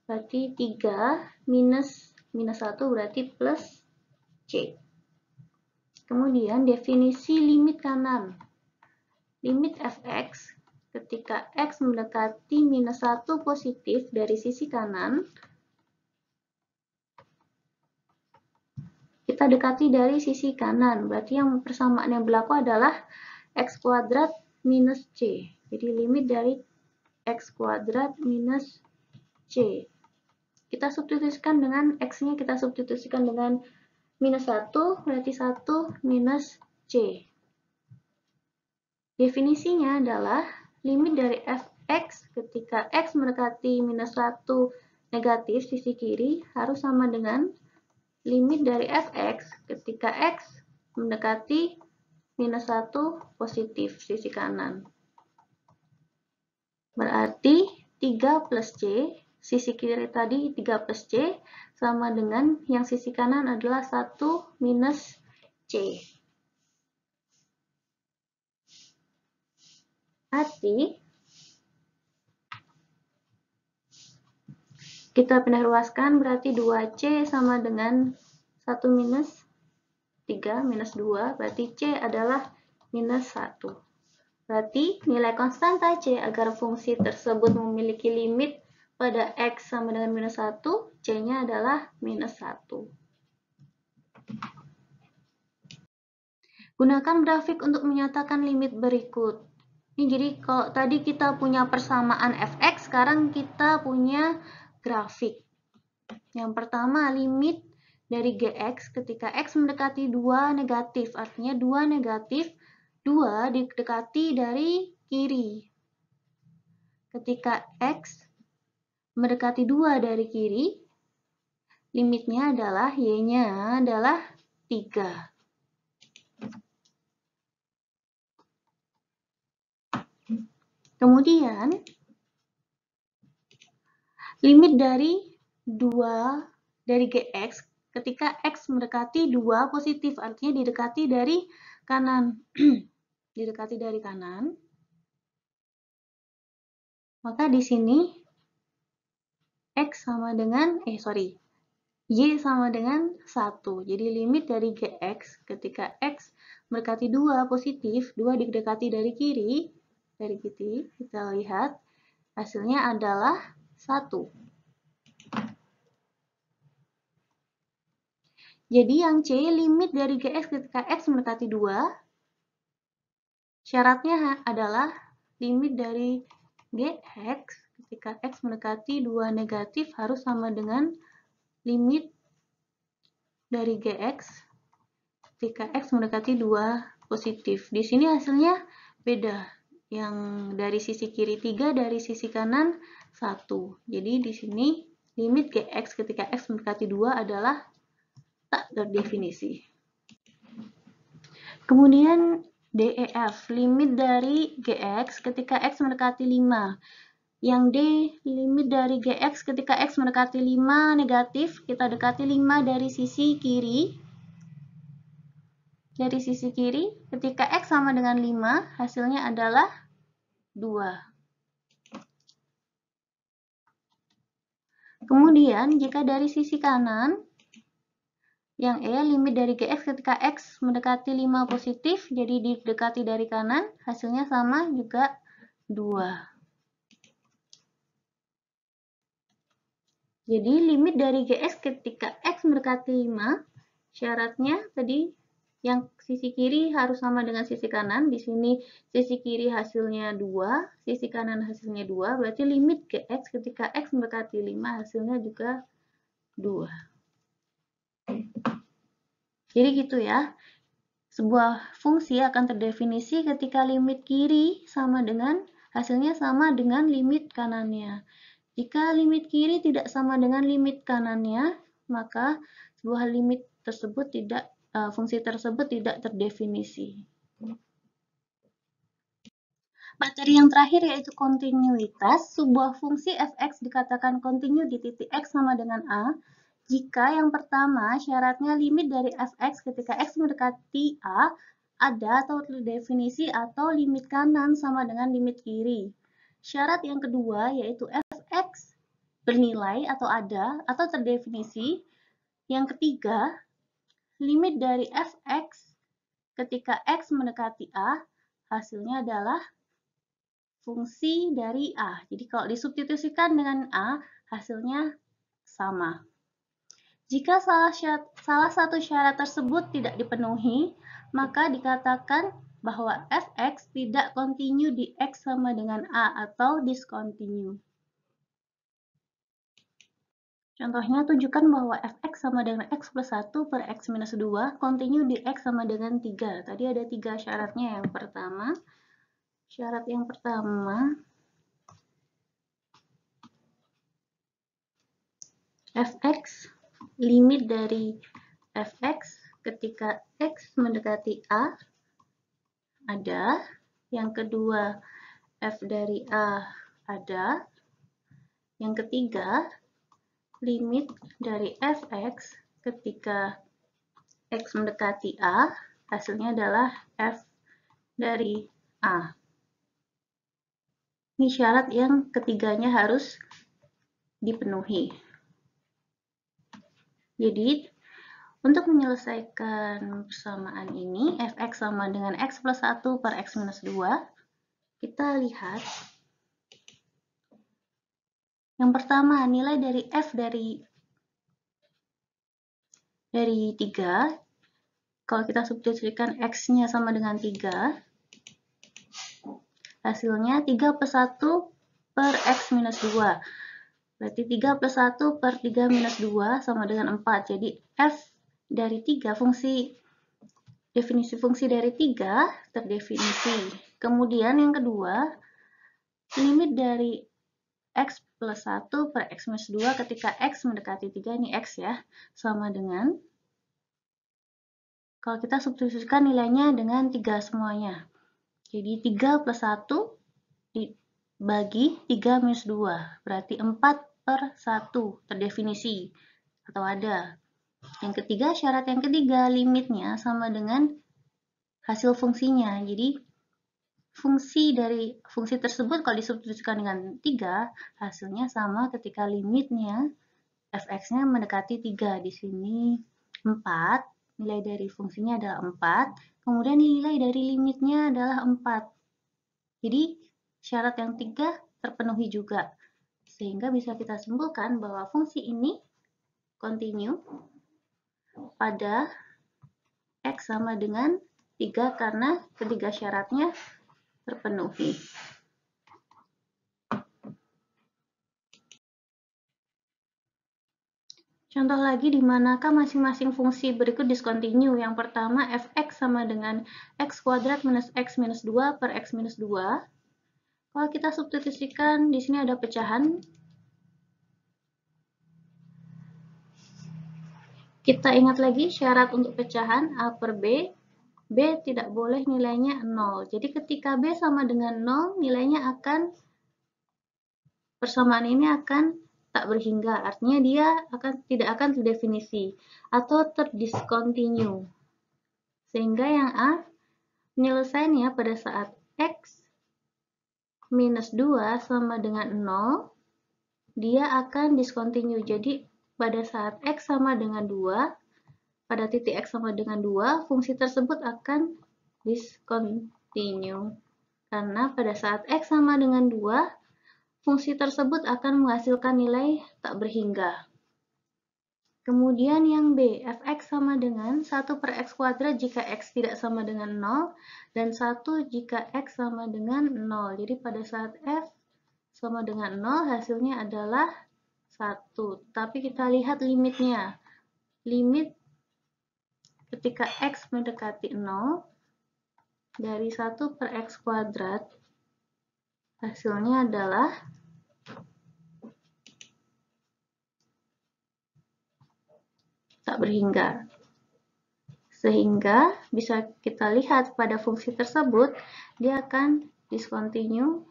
berarti 3 minus 1 berarti plus c. Kemudian definisi limit kanan. Limit fx ketika x mendekati minus 1 positif dari sisi kanan, kita dekati dari sisi kanan, berarti yang persamaan yang berlaku adalah x kuadrat minus c. Jadi limit dari x kuadrat minus c. Kita substitusikan dengan x-nya, kita substitusikan dengan minus 1, berarti 1 minus c. Definisinya adalah limit dari fx ketika x mendekati minus 1 negatif sisi kiri harus sama dengan limit dari fx ketika x mendekati minus 1 positif sisi kanan. Berarti 3 plus c, sisi kiri tadi 3 plus c, sama dengan yang sisi kanan adalah 1 minus c. Berarti kita pindah ruaskan, berarti 2c sama dengan 1 minus 3 minus 2, berarti c adalah minus 1. Berarti nilai konstanta c agar fungsi tersebut memiliki limit pada x sama dengan minus 1, c-nya adalah minus 1. Gunakan grafik untuk menyatakan limit berikut. Ini jadi kalau tadi kita punya persamaan fx, sekarang kita punya grafik. Yang pertama, limit dari gx ketika x mendekati 2 negatif, artinya 2 negatif, 2 didekati dari kiri. Ketika x mendekati 2 dari kiri, limitnya adalah Y-nya adalah 3. Kemudian, limit dari Gx ketika X mendekati 2 positif, artinya didekati dari kanan. Didekati dari kanan. Maka di sini X sama dengan, Y sama dengan 1. Jadi limit dari Gx ketika X mendekati 2 positif, 2 didekati dari kiri, kita lihat hasilnya adalah 1. Jadi yang C, limit dari Gx ketika X mendekati 2, syaratnya adalah limit dari Gx ketika X mendekati 2 negatif harus sama dengan limit dari Gx ketika X mendekati 2 positif. Di sini hasilnya beda. Yang dari sisi kiri 3, dari sisi kanan 1. Jadi di sini limit Gx ketika X mendekati 2 adalah tak terdefinisi. Kemudian DEF, limit dari Gx ketika X mendekati 5. Yang D, limit dari Gx ketika X mendekati 5 negatif, kita dekati 5 dari sisi kiri. Dari sisi kiri, ketika X sama dengan 5, hasilnya adalah 2. Kemudian, jika dari sisi kanan, yang E, limit dari Gx ketika X mendekati 5 positif, jadi didekati dari kanan, hasilnya sama juga 2. Jadi limit dari Gx ketika X mendekati 5, syaratnya tadi yang sisi kiri harus sama dengan sisi kanan. Di sini sisi kiri hasilnya 2, sisi kanan hasilnya 2, berarti limit Gx ketika X mendekati 5 hasilnya juga 2. Jadi gitu ya. Sebuah fungsi akan terdefinisi ketika limit kiri sama dengan hasilnya sama dengan limit kanannya. Jika limit kiri tidak sama dengan limit kanannya, maka sebuah limit tersebut fungsi tersebut tidak terdefinisi. Materi yang terakhir yaitu kontinuitas. Sebuah fungsi f(x) dikatakan kontinu di titik x sama dengan a jika yang pertama syaratnya limit dari f(x) ketika x mendekati a ada atau terdefinisi atau limit kanan sama dengan limit kiri. Syarat yang kedua yaitu f(x) bernilai atau ada atau terdefinisi. Yang ketiga, limit dari f(x) ketika x mendekati a hasilnya adalah fungsi dari a. Jadi kalau disubstitusikan dengan a, hasilnya sama. Jika salah satu syarat tersebut tidak dipenuhi, maka dikatakan bahwa f(x) tidak kontinu di x sama dengan a atau discontinue. Contohnya, tunjukkan bahwa f(x) sama dengan x plus 1 per x minus 2 kontinu di x sama dengan 3. Tadi ada 3 syaratnya. Syarat yang pertama, f(x), limit dari f(x) ketika x mendekati a ada. Yang kedua, f dari a ada. Yang ketiga, limit dari f(x) ketika x mendekati a, hasilnya adalah f dari a. Ini syarat yang ketiganya harus dipenuhi. Jadi, untuk menyelesaikan persamaan ini, f(x) sama dengan x plus 1 per x minus 2, kita lihat. Yang pertama, nilai dari f dari 3, kalau kita substitusikan x-nya sama dengan 3, hasilnya 3 plus 1 per x minus 2. Berarti 3 plus 1 per 3 minus 2 sama dengan 4. Jadi f dari 3, definisi fungsi dari 3 terdefinisi. Kemudian yang kedua, limit dari x plus 1 per x minus 2 ketika x mendekati 3, ini x ya, sama dengan, kalau kita substitusikan nilainya dengan 3 semuanya. Jadi 3 plus 1 dibagi 3 minus 2, berarti 4 per 1, terdefinisi atau ada. Yang ketiga, syarat yang ketiga, limitnya sama dengan hasil fungsinya. Jadi fungsi tersebut kalau disubstitusikan dengan 3, hasilnya sama ketika limitnya fx-nya mendekati 3. Di sini 4, nilai dari fungsinya adalah 4, kemudian nilai dari limitnya adalah 4. Jadi syarat yang 3 terpenuhi juga. Sehingga bisa kita simpulkan bahwa fungsi ini continue pada x sama dengan 3 karena ketiga syaratnya terpenuhi. Contoh lagi di manakah masing-masing fungsi berikut discontinue. Yang pertama, fx sama dengan x kuadrat minus x minus 2 per x minus 2. Kalau kita substitusikan, di sini ada pecahan. Kita ingat lagi syarat untuk pecahan A per B. B tidak boleh nilainya 0. Jadi ketika B sama dengan 0, nilainya persamaan ini akan tak berhingga. Artinya dia tidak akan terdefinisi atau terdiscontinue. Sehingga yang A, penyelesaiannya pada saat X minus 2 sama dengan 0, dia akan discontinue. Jadi pada saat X sama dengan 2, pada titik X sama dengan 2, fungsi tersebut akan discontinue. Karena pada saat X sama dengan 2, fungsi tersebut akan menghasilkan nilai tak berhingga. Kemudian yang B, fx sama dengan 1 per x kuadrat jika x tidak sama dengan 0, dan 1 jika x sama dengan 0. Jadi pada saat f sama dengan 0, hasilnya adalah 1. Tapi kita lihat limitnya. Limit ketika x mendekati 0, dari 1 per x kuadrat, hasilnya adalah tak berhingga. Sehingga bisa kita lihat pada fungsi tersebut, dia akan discontinue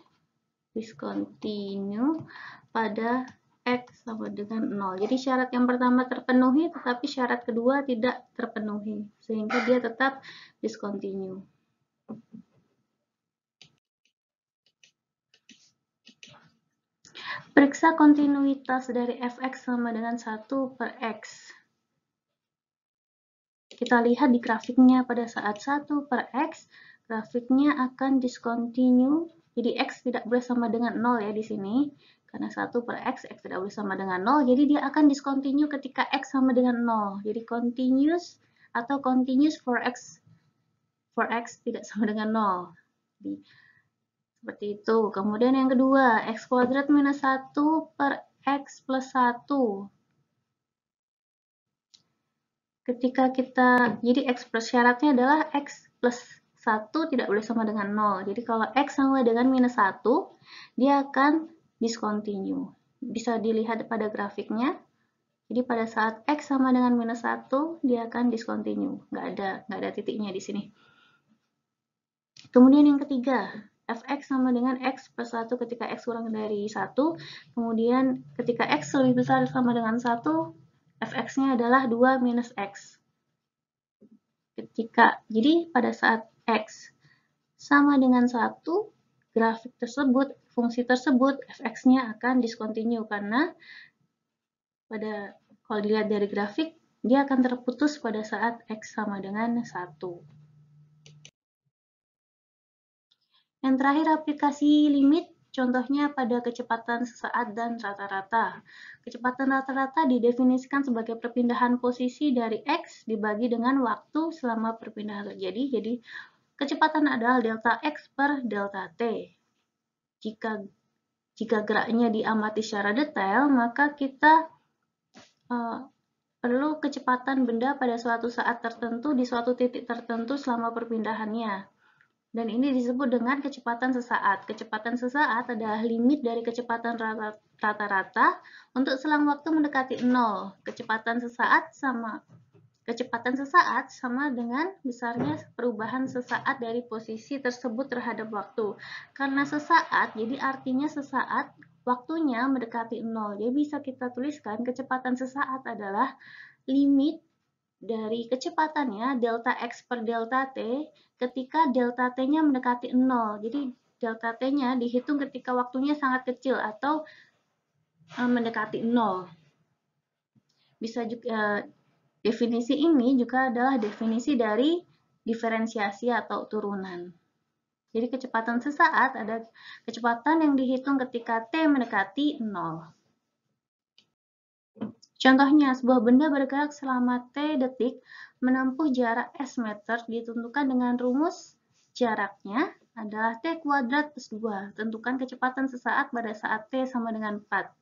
pada x sama dengan 0. Jadi syarat yang pertama terpenuhi, tetapi syarat kedua tidak terpenuhi. Sehingga dia tetap discontinue. Periksa kontinuitas dari fx sama dengan 1 per x. Kita lihat di grafiknya pada saat 1 per x, grafiknya akan discontinue. Jadi x tidak boleh sama dengan 0 ya di sini. Karena 1 per x tidak boleh sama dengan 0. Jadi dia akan discontinue ketika x sama dengan 0. Jadi continuous atau continuous for x tidak sama dengan 0. Jadi, seperti itu. Kemudian yang kedua, x kuadrat minus 1 per x plus 1. Ketika jadi x plus syaratnya adalah x plus 1 tidak boleh sama dengan 0. Jadi kalau x sama dengan minus 1, dia akan discontinue. Bisa dilihat pada grafiknya. Jadi pada saat x sama dengan minus 1, dia akan discontinue. Nggak ada titiknya di sini. Kemudian yang ketiga, fx sama dengan x plus 1 ketika x kurang dari 1. Kemudian ketika x lebih besar sama dengan 1, fx-nya adalah 2 minus x. Jadi pada saat x sama dengan 1, grafik tersebut, fungsi tersebut, fx-nya akan discontinue karena kalau dilihat dari grafik, dia akan terputus pada saat x sama dengan 1. Yang terakhir, aplikasi limit. Contohnya pada kecepatan sesaat dan rata-rata. Kecepatan rata-rata didefinisikan sebagai perpindahan posisi dari x dibagi dengan waktu selama perpindahan terjadi. Jadi, kecepatan adalah delta x per delta t. Jika geraknya diamati secara detail, maka kita perlu kecepatan benda pada suatu saat tertentu di suatu titik tertentu selama perpindahannya. Dan ini disebut dengan kecepatan sesaat. Kecepatan sesaat adalah limit dari kecepatan rata-rata untuk selang waktu mendekati 0. Kecepatan sesaat sama dengan besarnya perubahan sesaat dari posisi tersebut terhadap waktu. Karena sesaat, jadi artinya sesaat waktunya mendekati 0. Jadi bisa kita tuliskan kecepatan sesaat adalah limit dari kecepatannya delta x per delta t ketika delta t-nya mendekati 0. Jadi delta t-nya dihitung ketika waktunya sangat kecil atau mendekati 0. Bisa juga definisi ini juga adalah definisi dari diferensiasi atau turunan. Jadi kecepatan sesaat ada kecepatan yang dihitung ketika t mendekati 0. Contohnya, sebuah benda bergerak selama T detik menempuh jarak S meter ditentukan dengan rumus jaraknya adalah T kuadrat plus 2. Tentukan kecepatan sesaat pada saat T sama dengan 4.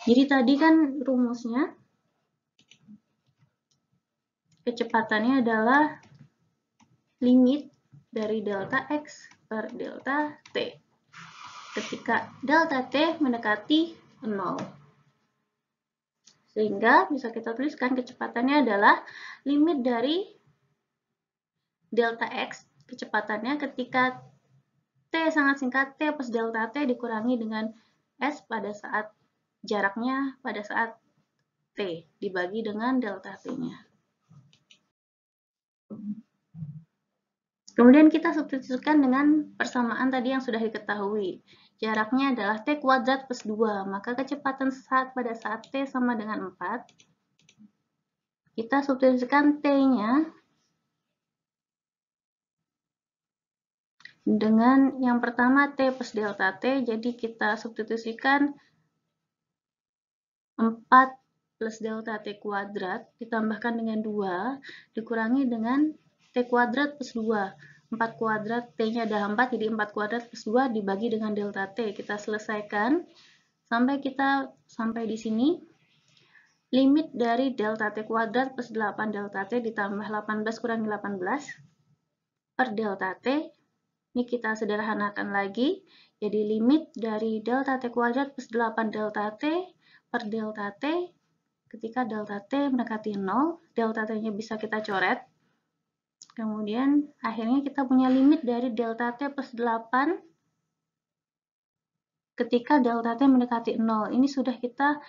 Jadi tadi kan rumusnya, kecepatannya adalah limit dari delta X per delta T. Ketika delta T mendekati 0. Sehingga bisa kita tuliskan kecepatannya adalah limit dari delta X, kecepatannya ketika T sangat singkat, T plus delta T dikurangi dengan S pada saat jaraknya pada saat T, dibagi dengan delta T-nya. Kemudian kita substitusikan dengan persamaan tadi yang sudah diketahui. Jaraknya adalah T kuadrat plus 2, maka kecepatan sesaat pada saat T sama dengan 4. Kita substitusikan T-nya dengan yang pertama T plus delta T, jadi kita substitusikan 4 plus delta T kuadrat ditambahkan dengan 2, dikurangi dengan T kuadrat plus 2. 4 kuadrat, T-nya adalah 4, jadi 4 kuadrat plus 2 dibagi dengan delta T. Kita selesaikan sampai di sini. Limit dari delta T kuadrat plus 8 delta T ditambah 18 kurangi 18 per delta T. Ini kita sederhanakan lagi. Jadi limit dari delta T kuadrat plus 8 delta T per delta T ketika delta T mendekati 0. Delta T-nya bisa kita coret. Kemudian akhirnya kita punya limit dari delta T plus 8 ketika delta T mendekati 0. Ini sudah kita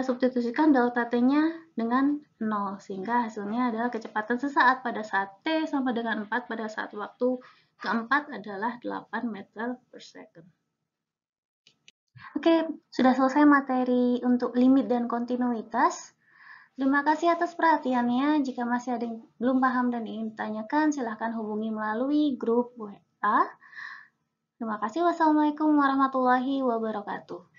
substitusikan delta T-nya dengan 0, sehingga hasilnya adalah kecepatan sesaat pada saat T sama dengan 4 pada saat waktu keempat adalah 8 meter per second. Oke, sudah selesai materi untuk limit dan kontinuitas. Terima kasih atas perhatiannya. Jika masih ada yang belum paham dan ingin ditanyakan, silahkan hubungi melalui grup WA. Terima kasih. Wassalamualaikum warahmatullahi wabarakatuh.